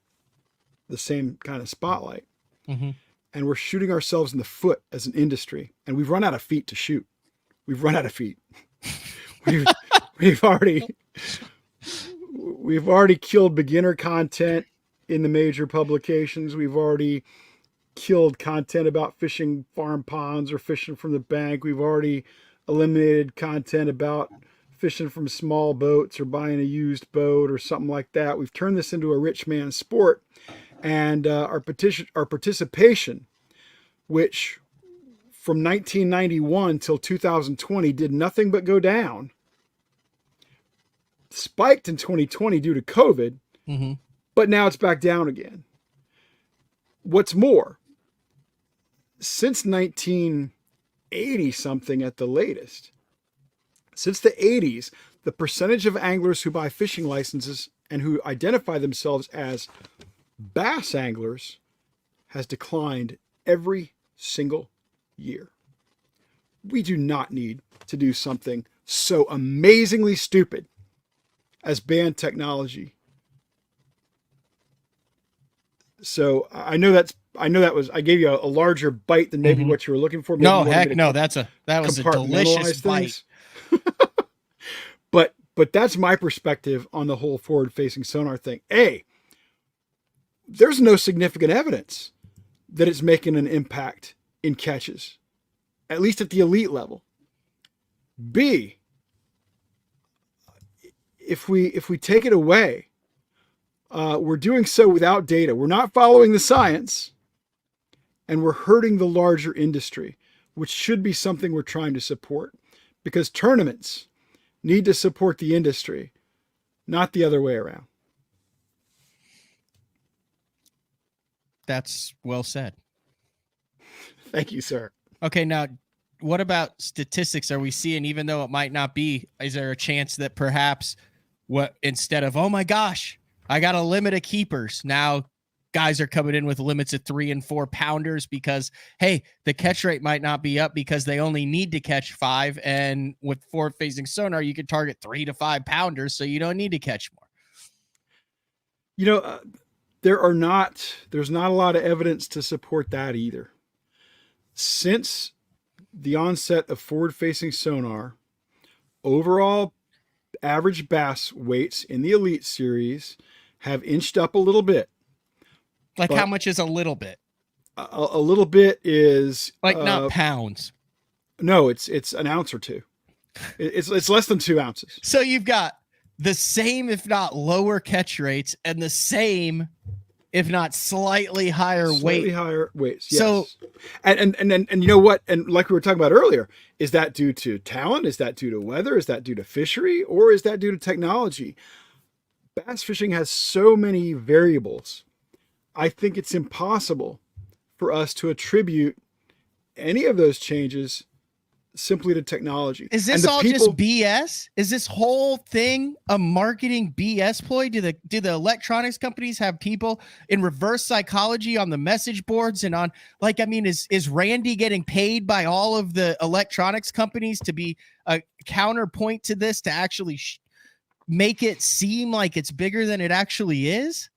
the same kind of spotlight. Mm-hmm. And we're shooting ourselves in the foot as an industry, and we've run out of feet to shoot. We've run out of feet. we've already killed beginner content in the major publications. We've already killed content about fishing farm ponds or fishing from the bank. We've already eliminated content about fishing from small boats or buying a used boat or something like that. We've turned this into a rich man's sport, and our participation, which from 1991 till 2020 did nothing but go down, spiked in 2020 due to COVID, Mm-hmm. but now it's back down again. What's more, since 1980 something at the latest, since the 80s, the percentage of anglers who buy fishing licenses and who identify themselves as bass anglers has declined every single year. We do not need to do something so amazingly stupid as ban technology. So I gave you a larger bite than maybe what you were looking for. Maybe No, heck no. That was a delicious bite. But that's my perspective on the whole forward-facing sonar thing. A, there's no significant evidence that it's making an impact in catches, at least at the elite level. B, if we take it away, we're doing so without data. We're not following the science, and we're hurting the larger industry, which should be something we're trying to support, because tournaments need to support the industry, not the other way around. That's well said. Thank you, sir. Okay, now what about statistics? Are we seeing, even though it might not be, is there a chance that perhaps instead of, oh my gosh, I got a limit of keepers, now guys are coming in with limits of 3 and 4 pounders because, hey, the catch rate might not be up because they only need to catch 5. And with forward facing sonar, you can target 3 to 5 pounders. So you don't need to catch more. There's not a lot of evidence to support that either. Since the onset of forward facing sonar, overall average bass weights in the Elite Series have inched up a little bit. Like, how much is a little bit? A little bit is like not pounds. No, it's an ounce or two. It's less than 2 ounces. So you've got the same, if not lower catch rates, and the same, if not slightly higher weights. Yes. So, and you know what? And like we were talking about earlier, is that due to talent? Is that due to weather? Is that due to fishery? Or is that due to technology? Bass fishing has so many variables. I think it's impossible for us to attribute any of those changes simply to technology. Is this all just BS? Is this whole thing a marketing BS ploy? Do the electronics companies have people in reverse psychology on the message boards and on, like, I mean, is Randy getting paid by all of the electronics companies to be a counterpoint to this, to actually make it seem like it's bigger than it actually is?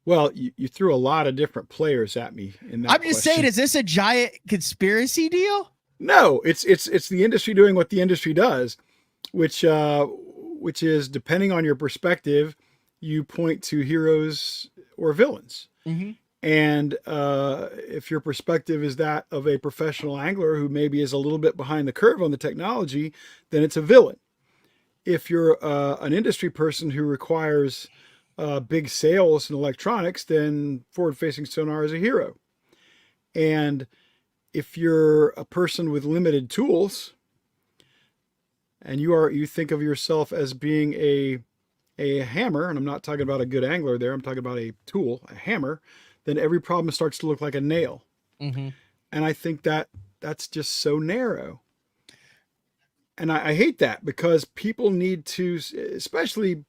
Well, you threw a lot of different players at me in that. I'm just saying, is this a giant conspiracy deal? No, it's the industry doing what the industry does, which is, depending on your perspective, you point to heroes or villains. Mm-hmm. And if your perspective is that of a professional angler who maybe is a little bit behind the curve on the technology, then it's a villain. If you're an industry person who requires big sales in electronics, then forward-facing sonar is a hero. And if you're a person with limited tools, and you think of yourself as being a hammer, and I'm not talking about a good angler there, I'm talking about a tool, a hammer, then every problem starts to look like a nail. Mm-hmm. And I think that's just so narrow. And I hate that, because people need to, especially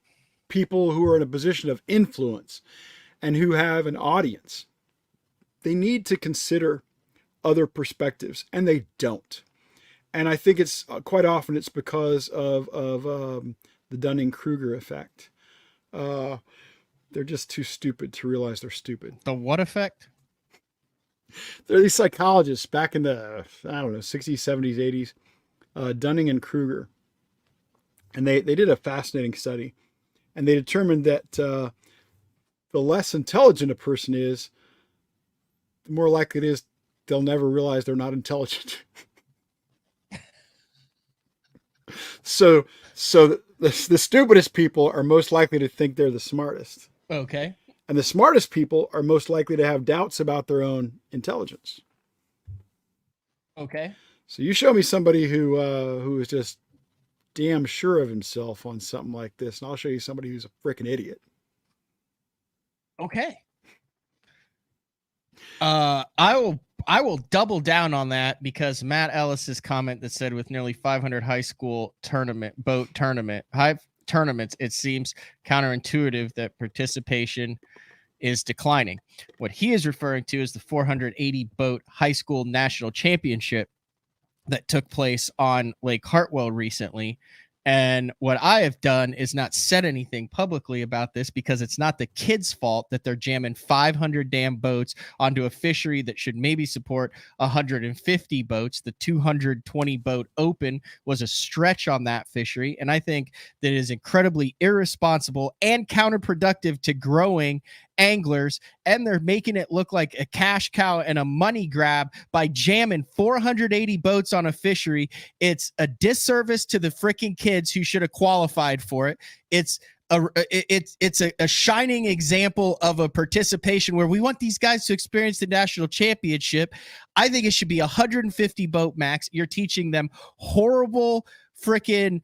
people who are in a position of influence and who have an audience, they need to consider other perspectives, and they don't. And I think it's quite often it's because of the Dunning-Kruger effect. They're just too stupid to realize they're stupid. The what effect? There are these psychologists back in the, 60s, 70s, 80s, Dunning and Kruger. And they did a fascinating study. And they determined that the less intelligent a person is, the more likely it is they'll never realize they're not intelligent. So the stupidest people are most likely to think they're the smartest. Okay. And the smartest people are most likely to have doubts about their own intelligence. Okay. So you show me somebody who is just damn sure of himself on something like this, and I'll show you somebody who's a freaking idiot. Okay. I will double down on that, because Matt Ellis's comment that said with nearly 500 high school boat tournaments, it seems counterintuitive that participation is declining. What he is referring to is the 480 boat high school national championship that took place on Lake Hartwell recently. And what I have done is not said anything publicly about this, because it's not the kids' fault that they're jamming 500 damn boats onto a fishery that should maybe support 150 boats. The 220 boat open was a stretch on that fishery. And I think that it is incredibly irresponsible and counterproductive to growing anglers, and they're making it look like a cash cow and a money grab by jamming 480 boats on a fishery. It's a disservice to the freaking kids who should have qualified for it. It's a shining example of a participation where we want these guys to experience the national championship. I think it should be 150 boat max. You're teaching them horrible freaking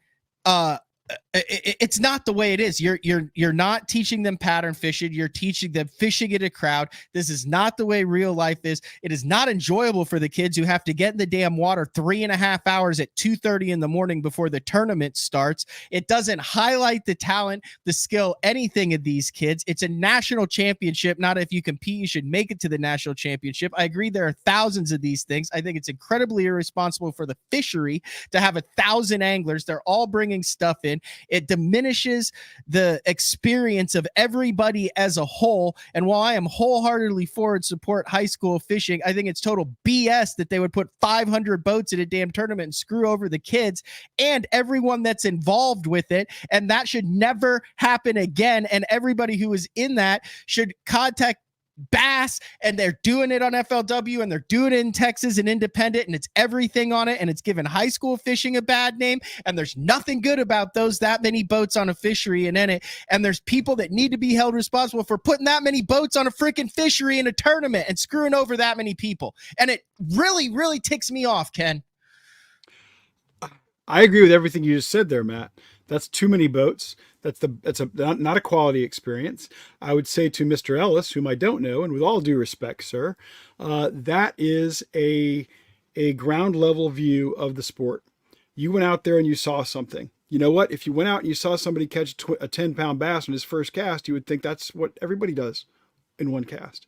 it's not the way it is. You're not teaching them pattern fishing. You're teaching them fishing in a crowd. This is not the way real life is. It is not enjoyable for the kids who have to get in the damn water 3.5 hours at 2:30 in the morning before the tournament starts. It doesn't highlight the talent, the skill, anything of these kids. It's a national championship. Not if you compete, you should make it to the national championship. I agree there are thousands of these things. I think it's incredibly irresponsible for the fishery to have 1,000 anglers. They're all bringing stuff in. It diminishes the experience of everybody as a whole. And while I am wholeheartedly for and support high school fishing, I think it's total BS that they would put 500 boats in a damn tournament and screw over the kids and everyone that's involved with it. And that should never happen again. And everybody who is in that should contact Bass, and they're doing it on FLW, and they're doing it in Texas and Independent, and it's everything on it, and it's giving high school fishing a bad name, and there's nothing good about that many boats on a fishery and in it, and there's people that need to be held responsible for putting that many boats on a freaking fishery in a tournament and screwing over that many people. And it really, really ticks me off, Ken. I agree with everything you just said there, Matt. That's too many boats. That's not a quality experience. I would say to Mr. Ellis, whom I don't know, and with all due respect, sir, that is a ground level view of the sport. You went out there and you saw something. You know what? If you went out and you saw somebody catch a 10-pound bass on his first cast, you would think that's what everybody does in one cast.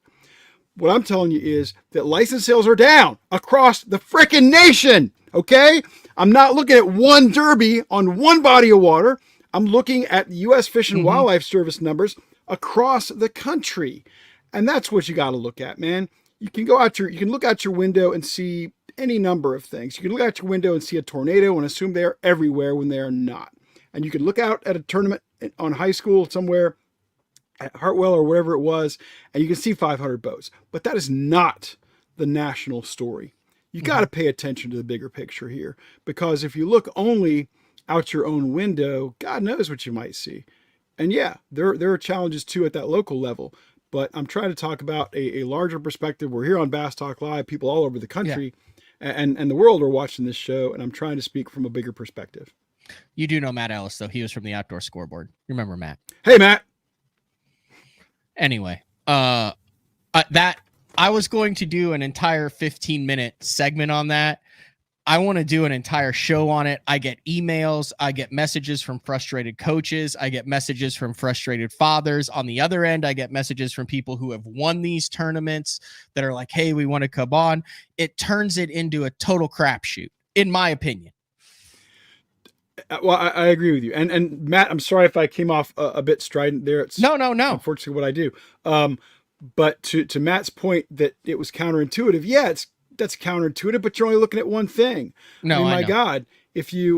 What I'm telling you is that license sales are down across the frickin' nation. Okay? I'm not looking at one derby on one body of water. I'm looking at the U.S. Fish and Wildlife Service numbers across the country. And that's what you got to look at, man. You can look out your window and see any number of things. You can look out your window and see a tornado and assume they're everywhere when they are not. And you can look out at a tournament on high school somewhere at Hartwell or wherever it was, and you can see 500 boats. But that is not the national story. You got to pay attention to the bigger picture here, because if you look only out your own window, God knows what you might see. And yeah, there are challenges too at that local level, but I'm trying to talk about a larger perspective. We're here on Bass Talk Live. People all over the country and the world are watching this show, and I'm trying to speak from a bigger perspective. You do know Matt Ellis, though. He was from the Outdoor Scoreboard. You remember Matt? Hey, Matt. Anyway, I was going to do an entire 15-minute segment on that. I want to do an entire show on it. I get emails. I get messages from frustrated coaches. I get messages from frustrated fathers. On the other end, I get messages from people who have won these tournaments that are like, hey, we want to come on. It turns it into a total crapshoot, in my opinion. Well, I agree with you. And Matt, I'm sorry if I came off a bit strident there. It's No. unfortunately what I do. But to Matt's point that it was counterintuitive, yeah, that's counterintuitive, but you're only looking at one thing. No, I mean, my know. God, if you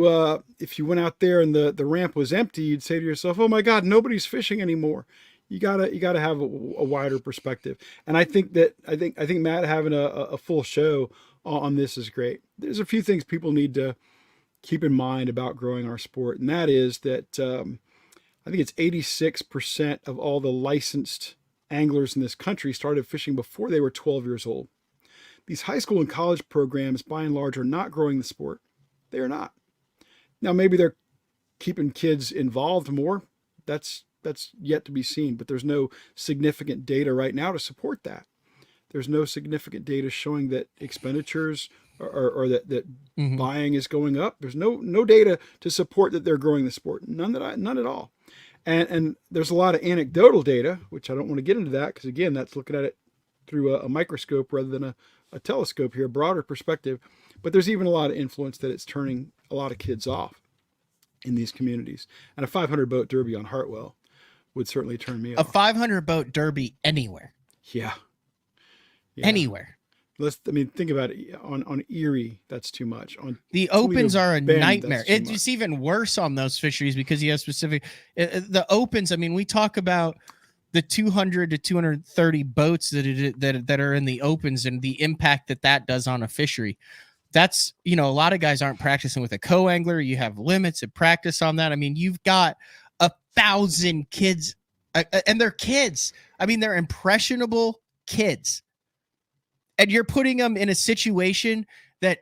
went out there and the ramp was empty, you'd say to yourself, "Oh my God, nobody's fishing anymore." You gotta have a wider perspective. And I think Matt having a full show on this is great. There's a few things people need to keep in mind about growing our sport, and that is that I think it's 86% of all the licensed anglers in this country started fishing before they were 12 years old. These high school and college programs, by and large, are not growing the sport. They are not. Now, maybe they're keeping kids involved more. That's yet to be seen, but there's no significant data right now to support that. There's no significant data showing that expenditures or that buying is going up. There's no data to support that they're growing the sport. None at all. And there's a lot of anecdotal data, which I don't want to get into that because, again, that's looking at it through a microscope rather than a telescope here, a broader perspective. But there's even a lot of influence that it's turning a lot of kids off in these communities. And a 500 boat derby on Hartwell would certainly turn me off. A 500 boat derby anywhere. Yeah. Anywhere. Think about it. On Erie, that's too much. On the Toledo opens are a Bend, nightmare. It's even worse on those fisheries because you have specific the opens. I mean, we talk about the 200 to 230 boats that are in the opens and the impact that does on a fishery. That's, a lot of guys aren't practicing with a co-angler. You have limits of practice on that. I mean, you've got 1,000 kids and they're kids. I mean, they're impressionable kids. And you're putting them in a situation that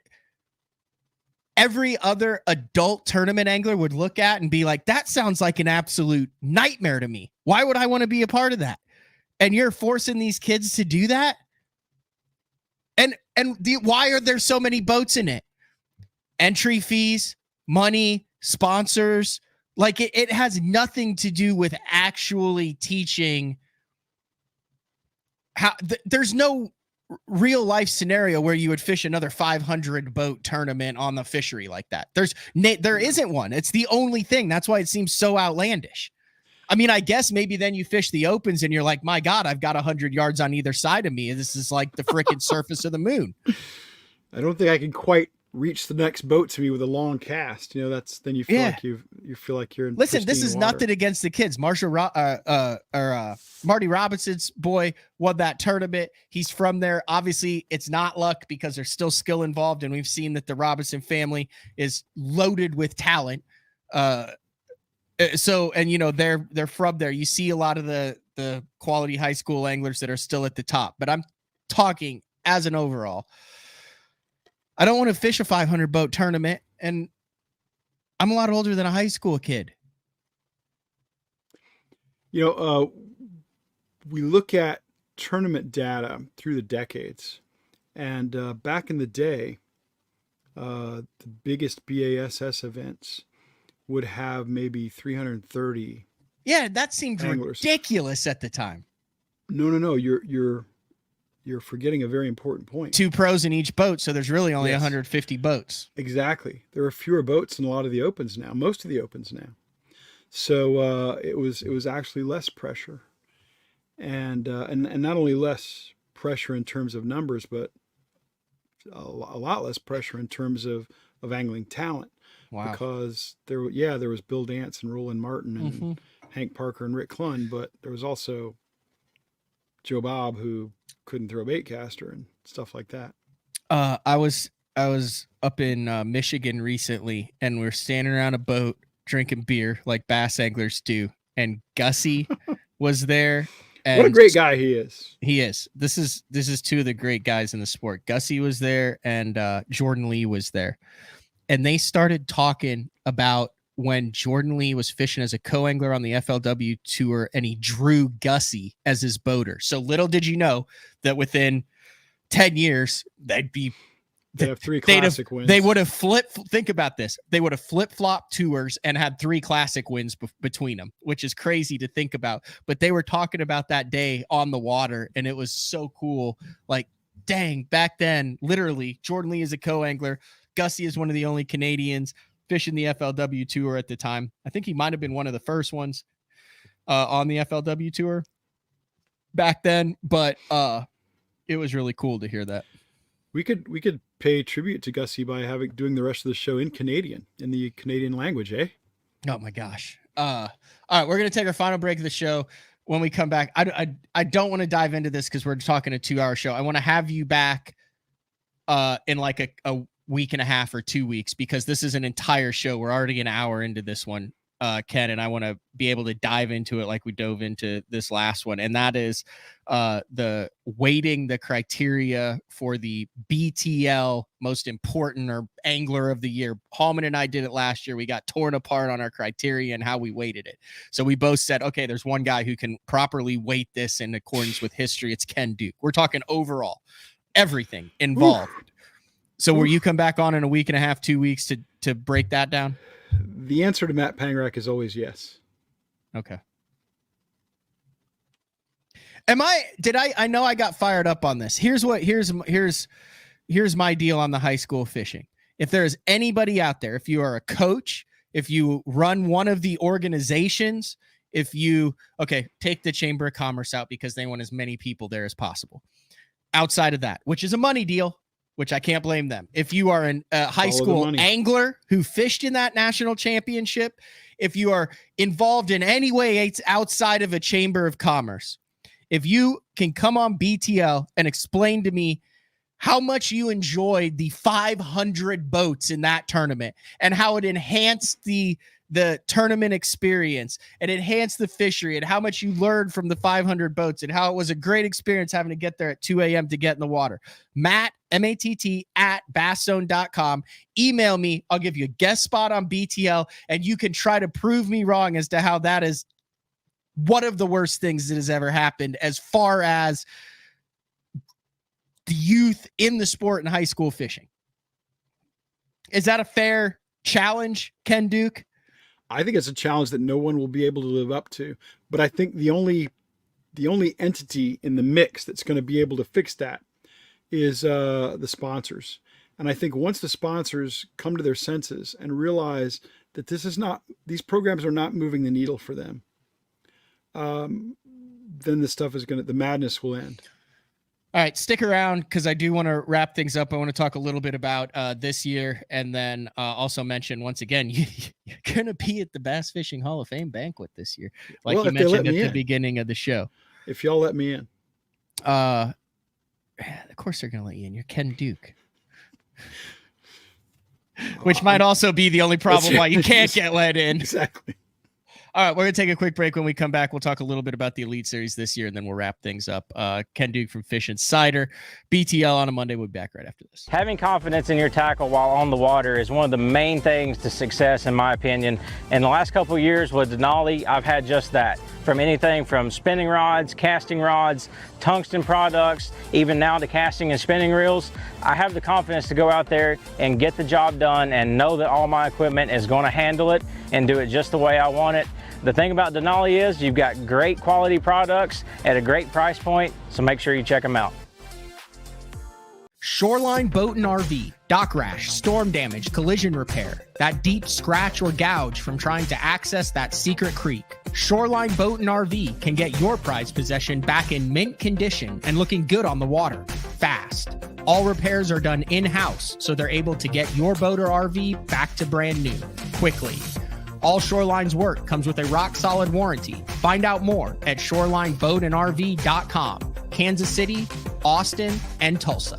every other adult tournament angler would look at and be like, that sounds like an absolute nightmare to me. Why would I want to be a part of that? And you're forcing these kids to do that? Why are there so many boats in it? Entry fees, money, sponsors. Like it has nothing to do with actually teaching how there's no real life scenario where you would fish another 500 boat tournament on the fishery like that. There isn't one. It's the only thing. That's why it seems so outlandish. I mean, I guess maybe then you fish the opens and you're like, my God, I've got 100 yards on either side of me. This is like the freaking surface of the moon. I don't think I can quite reach the next boat to me with a long cast. Then you feel like you feel like you're in. Listen, this is water. nothing against the kids. Marty Robinson's boy won that tournament. He's from there. Obviously, it's not luck because there's still skill involved, and we've seen that the Robinson family is loaded with talent. They're from there. You see a lot of the quality high school anglers that are still at the top, but I'm talking as an overall. I don't want to fish a 500 boat tournament, and I'm a lot older than a high school kid. We look at tournament data through the decades, and back in the day, the biggest BASS events would have maybe 330. Yeah, that seemed anglers. Ridiculous at the time. No. You're forgetting a very important point. 2 pros in each boat, so there's really only 150 boats. Exactly. There are fewer boats in a lot of the opens now, most of the opens now. So it was actually less pressure, and not only less pressure in terms of numbers, but a lot less pressure in terms of angling talent. Wow. Because there was Bill Dance and Roland Martin and Hank Parker and Rick Clunn, but there was also Joe Bob who couldn't throw a bait caster and stuff like that. I was up in Michigan recently, and we're standing around a boat drinking beer like bass anglers do, and Gussie was there. And what a great guy he is. He is. This is 2 of the great guys in the sport. Gussie was there, and Jordan Lee was there, and they started talking about when Jordan Lee was fishing as a co-angler on the FLW tour, and he drew Gussie as his boater. So little did you know that within 10 years, they'd have 3 classic wins. They would have think about this. They would have flip-flopped tours and had 3 classic wins between them, which is crazy to think about. But they were talking about that day on the water, and it was so cool. Like, dang, back then, literally, Jordan Lee is a co-angler. Gussie is one of the only Canadians. fishing the FLW tour at the time. I think he might have been one of the first ones on the FLW tour back then, but it was really cool to hear that. We could pay tribute to Gussie by doing the rest of the show in Canadian, in the Canadian language, eh? Oh my gosh. All right, we're gonna take our final break of the show. When we come back, I don't want to dive into this because we're talking a 2-hour show. I want to have you back in like a week and a half or 2 weeks, because this is an entire show. We're already an hour into this one, Ken, and I want to be able to dive into it like we dove into this last one. And that is the weighting the criteria for the BTL most important or angler of the year. Hallman and I did it last year. We got torn apart on our criteria and how we weighted it. So we both said, okay, there's one guy who can properly weight this in accordance with history. It's Ken Duke. We're talking overall, everything involved. Ooh. So will you come back on in a week and a half, 2 weeks to break that down? The answer to Matt Pangrack is always yes. Okay. I know I got fired up on this. Here's my deal on the high school fishing. If there's anybody out there, if you are a coach, if you run one of the organizations, take the Chamber of Commerce out because they want as many people there as possible. Outside of that, which is a money deal, which I can't blame them. If you are a high school angler who fished in that national championship, if you are involved in any way it's outside of a Chamber of Commerce, if you can come on BTL and explain to me how much you enjoyed the 500 boats in that tournament and how it enhanced the tournament experience and enhanced the fishery and how much you learned from the 500 boats and how it was a great experience having to get there at 2 a.m. to get in the water. Matt, M-A-T-T, @basszone.com. Email me. I'll give you a guest spot on BTL, and you can try to prove me wrong as to how that is one of the worst things that has ever happened as far as the youth in the sport in high school fishing. Is that a fair challenge, Ken Duke? I think it's a challenge that no one will be able to live up to. But I think the only entity in the mix that's going to be able to fix that is the sponsors. And I think once the sponsors come to their senses and realize that these programs are not moving the needle for them, then the madness will end. All right, stick around because I do want to wrap things up. I want to talk a little bit about this year, and then also mention once again, you're going to be at the Bass Fishing Hall of Fame banquet this year, like you mentioned at the beginning of the show. If y'all let me in. Of course they're going to let you in. You're Ken Duke. Which might also be the only problem why you can't get let in. Exactly. All right, we're going to take a quick break. When we come back, we'll talk a little bit about the Elite Series this year, and then we'll wrap things up. Ken Duke from Fish and Cider, BTL on a Monday. We'll be back right after this. Having confidence in your tackle while on the water is one of the main things to success, in my opinion. In the last couple of years with Denali, I've had just that. From anything from spinning rods, casting rods, tungsten products, even now to casting and spinning reels, I have the confidence to go out there and get the job done and know that all my equipment is going to handle it and do it just the way I want it. The thing about Denali is you've got great quality products at a great price point, so make sure you check them out. Shoreline Boat and RV, dock rash, storm damage, collision repair, that deep scratch or gouge from trying to access that secret creek. Shoreline Boat and RV can get your prized possession back in mint condition and looking good on the water, fast. All repairs are done in-house, so they're able to get your boat or RV back to brand new, quickly. All Shoreline's work comes with a rock-solid warranty. Find out more at ShorelineBoatandRV.com. Kansas City, Austin, and Tulsa.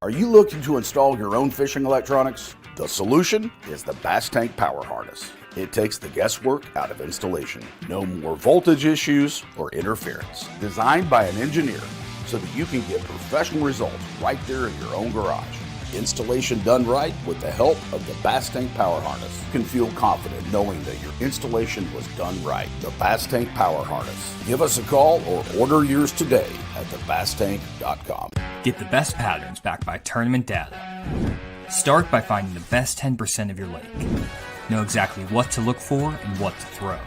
Are you looking to install your own fishing electronics? The solution is the Bass Tank Power Harness. It takes the guesswork out of installation. No more voltage issues or interference. Designed by an engineer so that you can get professional results right there in your own garage. Installation done right with the help of the Bass Tank Power Harness. You can feel confident knowing that your installation was done right. The Bass Tank Power Harness. Give us a call or order yours today at thebasstank.com. Get the best patterns backed by tournament data. Start by finding the best 10% of your lake. Know exactly what to look for and what to throw.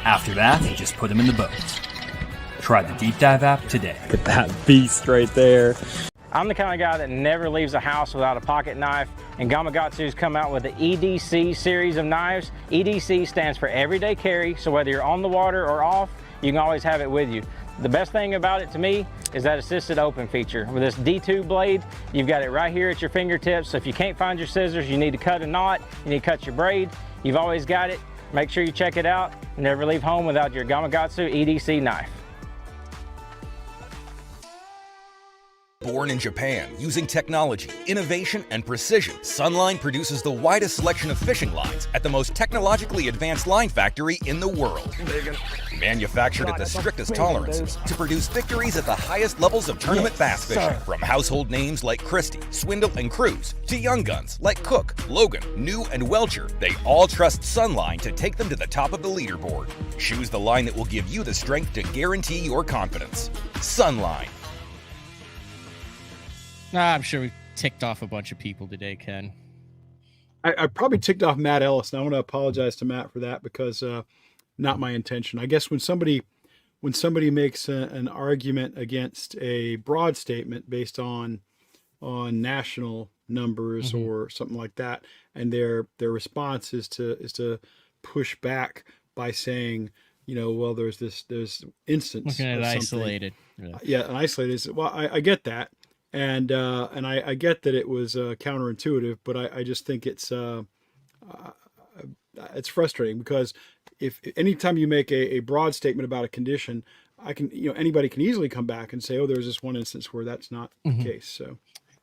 After that, just put them in the boat. Try the Deep Dive app today. Look at that beast right there. I'm the kind of guy that never leaves the house without a pocket knife. And Gamakatsu's come out with the EDC series of knives. EDC stands for everyday carry, so whether you're on the water or off, you can always have it with you. The best thing about it to me is that assisted open feature. With this D2 blade, you've got it right here at your fingertips. So if you can't find your scissors, you need to cut a knot, you need to cut your braid, you've always got it. Make sure you check it out. Never leave home without your Gamakatsu EDC knife. Born in Japan, using technology, innovation, and precision, Sunline produces the widest selection of fishing lines at the most technologically advanced line factory in the world. Manufactured at the strictest tolerances to produce victories at the highest levels of tournament bass fishing. From household names like Christie, Swindle, and Cruz, to young guns like Cook, Logan, New, and Welcher, they all trust Sunline to take them to the top of the leaderboard. Choose the line that will give you the strength to guarantee your confidence. Sunline. I'm sure we ticked off a bunch of people today, Ken. I probably ticked off Matt Ellis, and I want to apologize to Matt for that because not my intention. I guess when somebody makes an argument against a broad statement based on national numbers or something like that, and their response is to push back by saying, well, there's instance looking at of isolated. Yeah, an isolated. Well, I get that. And I get that it was counterintuitive, but I just think it's frustrating because if anytime you make a broad statement about a condition, anybody can easily come back and say, oh, there's this one instance where that's not the case. So,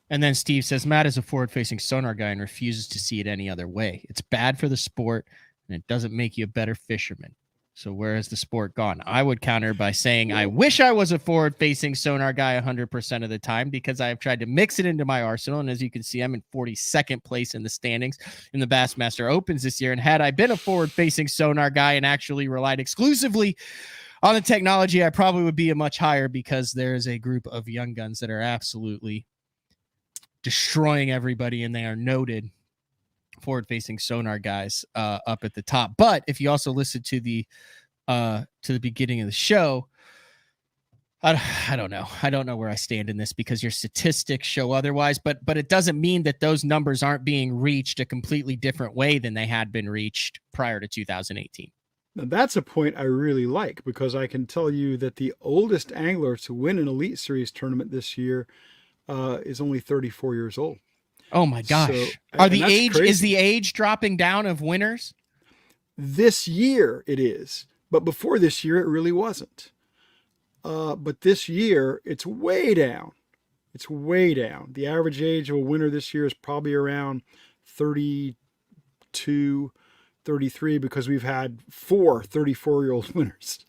and then Steve says Matt is a forward-facing Sonar guy and refuses to see it any other way. It's bad for the sport, and it doesn't make you a better fisherman. So where has the sport gone? I would counter by saying I wish I was a forward-facing Sonar guy 100% of the time because I have tried to mix it into my arsenal. And as you can see, I'm in 42nd place in the standings in the Bassmaster Opens this year. And had I been a forward-facing Sonar guy and actually relied exclusively on the technology, I probably would be a much higher because there is a group of young guns that are absolutely destroying everybody, and they are noted forward-facing Sonar guys up at the top. But if you also listen to the beginning of the show, I don't know. I don't know where I stand in this because your statistics show otherwise, but it doesn't mean that those numbers aren't being reached a completely different way than they had been reached prior to 2018. Now that's a point I really like because I can tell you that the oldest angler to win an Elite Series tournament this year is only 34 years old. Oh my gosh. So, is the age dropping down of winners? This year it is, but before this year it really wasn't. But this year it's way down. It's way down. The average age of a winner this year is probably around 32, 33 because we've had 4 34-year-old winners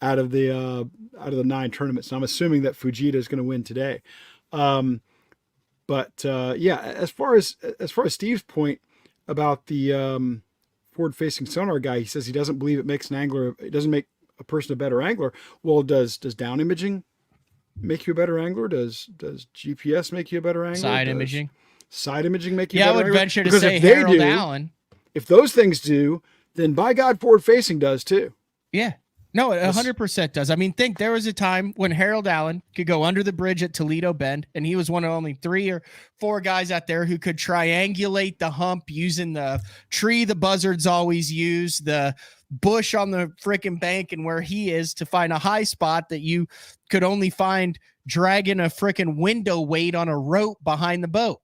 out of the 9 tournaments. And I'm assuming that Fujita is going to win today. But as far as Steve's point about the forward-facing Sonar guy, he says he doesn't believe it doesn't make a person a better angler. Well, does down imaging make you a better angler? Does GPS make you a better angler? Side imaging make you a better angler? Yeah, I would venture to say Harold Allen. If those things do, then by God, forward-facing does too. Yeah. No, it 100% does. I mean, there was a time when Harold Allen could go under the bridge at Toledo Bend, and he was one of only 3 or 4 guys out there who could triangulate the hump using the tree the buzzards always use, the bush on the freaking bank and where he is to find a high spot that you could only find dragging a freaking window weight on a rope behind the boat.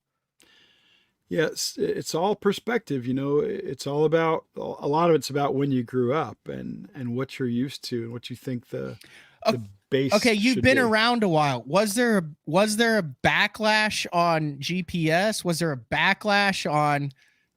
Yes, it's all perspective, it's all about, a lot of it's about when you grew up and what you're used to and what you think the base. Okay, you've been around a while. Was there a backlash on GPS? Was there a backlash on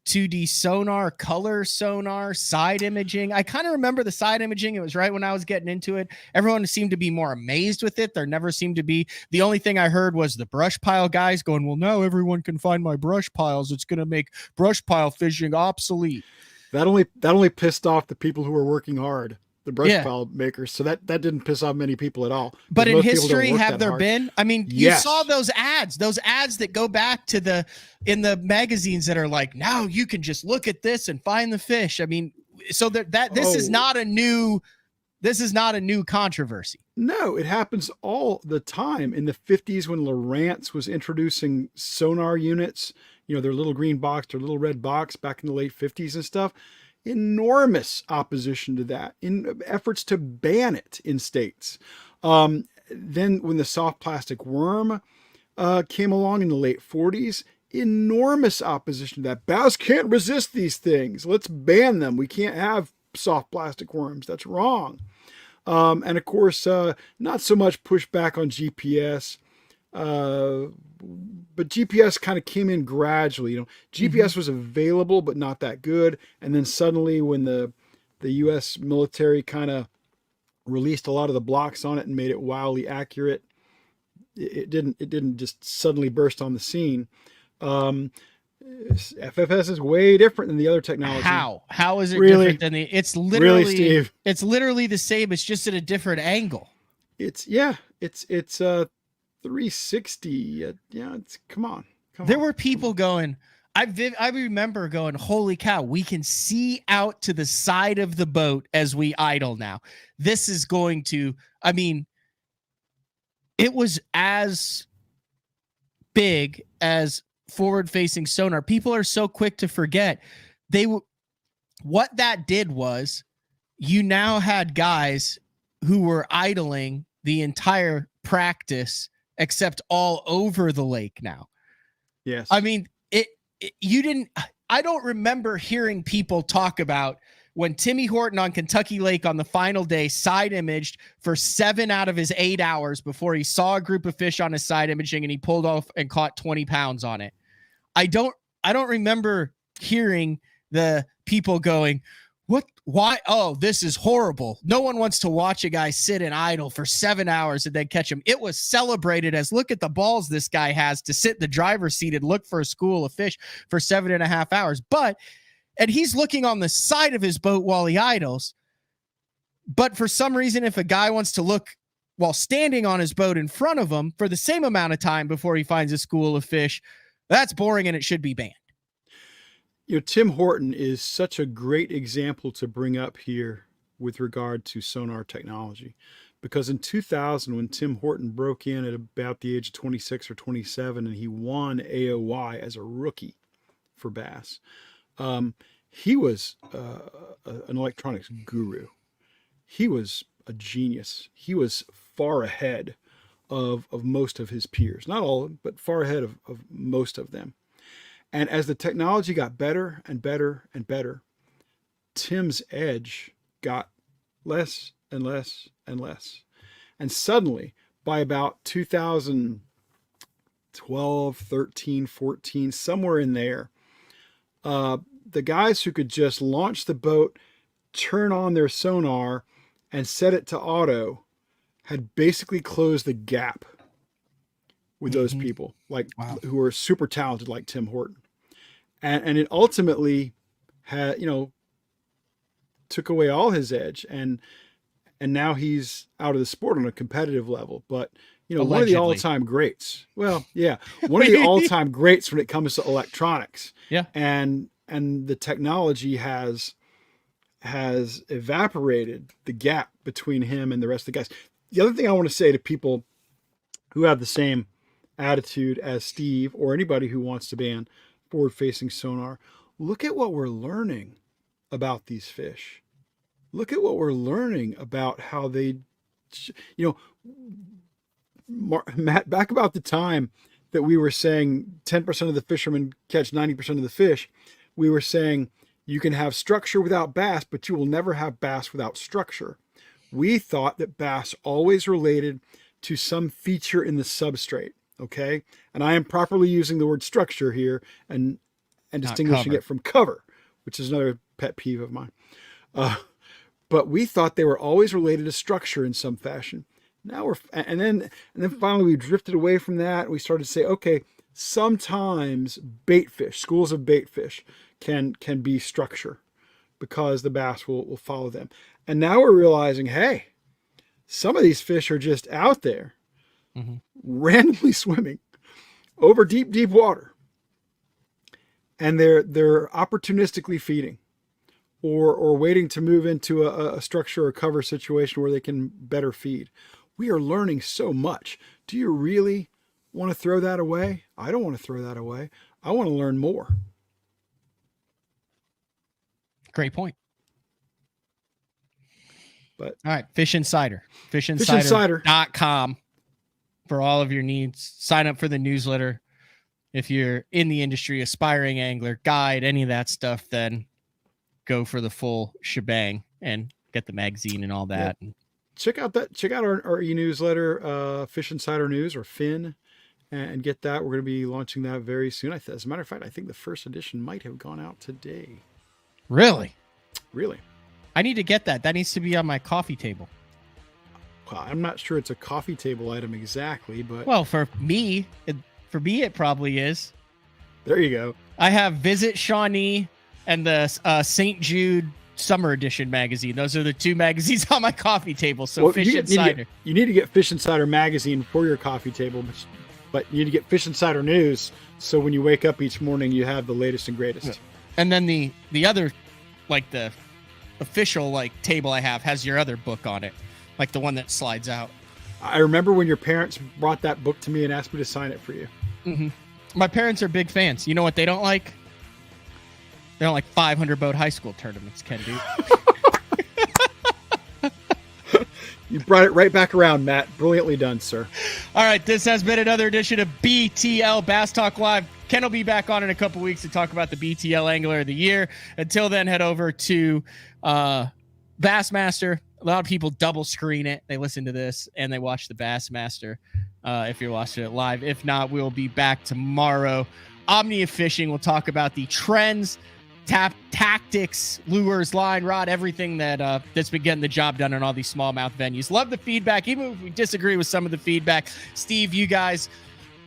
2D sonar, color sonar, side imaging? I kind of remember the side imaging. It was right when I was getting into it. Everyone seemed to be more amazed with it. There never seemed to be. The only thing I heard was the brush pile guys going, well, now everyone can find my brush piles. It's going to make brush pile fishing obsolete. That only pissed off the people who were working hard, the brush pile makers. So that didn't piss off many people at all. But in history, have there been? I mean, you saw those ads that go back to in the magazines that are like, now you can just look at this and find the fish. I mean, so this is not a new controversy. No, it happens all the time. In the 50s when Lowrance was introducing sonar units, their little green box, their little red box back in the late 50s and stuff. Enormous opposition to that, in efforts to ban it in states. Then when the soft plastic worm came along in the late 40s, enormous opposition to that. Bass can't resist these things. Let's ban them. We can't have soft plastic worms. That's wrong. And of course, not so much pushback on GPS, but GPS kind of came in gradually. GPS was available, but not that good. And then suddenly, when the U.S. military kind of released a lot of the blocks on it and made it wildly accurate, it didn't just suddenly burst on the scene. FFS is way different than the other technology. How is it really different than the? It's literally, Steve. It's literally the same. It's just at a different angle. It's 360. Come on. There were people going. I remember going, holy cow, we can see out to the side of the boat as we idle now. This is going to, it was as big as forward-facing sonar. People are so quick to forget. What that did was, you now had guys who were idling the entire practice except all over the lake now. Yes. I don't remember hearing people talk about when Timmy Horton on Kentucky Lake on the final day side imaged for 7 out of his 8 hours before he saw a group of fish on his side imaging and he pulled off and caught 20 pounds on it. I don't remember hearing the people going, what, why? Oh, this is horrible. No one wants to watch a guy sit and idle for 7 hours and then catch him. It was celebrated as, look at the balls this guy has to sit in the driver's seat and look for a school of fish for 7.5 hours. And he's looking on the side of his boat while he idles. But for some reason, if a guy wants to look while standing on his boat in front of him for the same amount of time before he finds a school of fish, that's boring and it should be banned. Tim Horton is such a great example to bring up here with regard to sonar technology, because in 2000, when Tim Horton broke in at about the age of 26 or 27, and he won AOY as a rookie for bass, he was an electronics guru. He was a genius. He was far ahead of most of his peers. Not all, but far ahead of most of them. And as the technology got better and better and better, Tim's edge got less and less and less. And suddenly, by about 2012, 13, 14, somewhere in there, the guys who could just launch the boat, turn on their sonar, and set it to auto had basically closed the gap with those people, who are super talented like Tim Horton. And it ultimately had, took away all his edge, and now he's out of the sport on a competitive level. But, Allegedly. One of the all-time greats. Well, yeah, one of the all-time greats when it comes to electronics. Yeah. And the technology has evaporated the gap between him and the rest of the guys. The other thing I want to say to people who have the same attitude as Steve, or anybody who wants to ban forward-facing sonar, look at what we're learning about these fish. Look at what we're learning about how they, Matt, back about the time that we were saying 10% of the fishermen catch 90% of the fish, we were saying you can have structure without bass, but you will never have bass without structure. We thought that bass always related to some feature in the substrate. Okay. And I am properly using the word structure here and distinguishing it from cover, which is another pet peeve of mine. But we thought they were always related to structure in some fashion. Now and then finally we drifted away from that. And we started to say, okay, sometimes bait fish, schools of bait fish can be structure because the bass will follow them. And now we're realizing, hey, some of these fish are just out there, randomly swimming over deep, deep water. And they're opportunistically feeding or waiting to move into a structure or cover situation where they can better feed. We are learning so much. Do you really want to throw that away? I don't want to throw that away. I want to learn more. Great point. But all right, Fish Insider. FishInsider.com for all of your needs. Sign up for the newsletter. If you're in the industry, aspiring angler, guide, any of that stuff, then go for the full shebang and get the magazine and all that. Yeah. Check out our e-newsletter, Fish Insider News, or Fin, and get that. We're going to be launching that very soon. As a matter of fact, I think the first edition might have gone out today. Really? I need to get that. That needs to be on my coffee table. Well, I'm not sure it's a coffee table item exactly, but well, for me, it probably is. There you go. I have Visit Shawnee and the St. Jude Summer Edition magazine. Those are the two magazines on my coffee table. So Fish Insider. You need to get Fish Insider magazine for your coffee table, but you need to get Fish Insider News, so when you wake up each morning, you have the latest and greatest. Yeah. And then the other, like the official table I have has your other book on it, like the one that slides out. I remember when your parents brought that book to me and asked me to sign it for you. Mm-hmm. My parents are big fans. You know what they don't like? They don't like 500 boat high school tournaments, Ken Duke. You brought it right back around, Matt. Brilliantly done, sir. All right, this has been another edition of BTL Bass Talk Live. Ken will be back on in a couple weeks to talk about the BTL Angler of the Year. Until then, head over to Bassmaster. A lot of people double screen it. They listen to this and they watch the Bassmaster if you're watching it live. If not, we'll be back tomorrow. Omnia Fishing will talk about the trends, tactics, lures, line, rod, everything that's been getting the job done on all these smallmouth venues. Love the feedback, even if we disagree with some of the feedback. Steve, you guys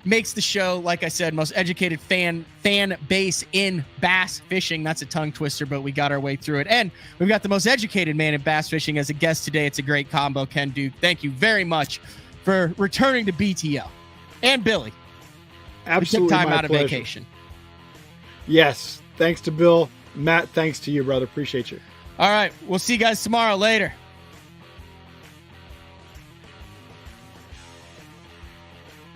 makes the show, like I said, most educated fan base in bass fishing. That's a tongue twister, but we got our way through it. And we've got the most educated man in bass fishing as a guest today. It's a great combo. Ken Duke, thank you very much for returning to BTL. And Billy. Absolutely, time my out of pleasure. Vacation. Yes, thanks to Bill. Matt, thanks to you, brother. Appreciate you. All right, we'll see you guys tomorrow. Later.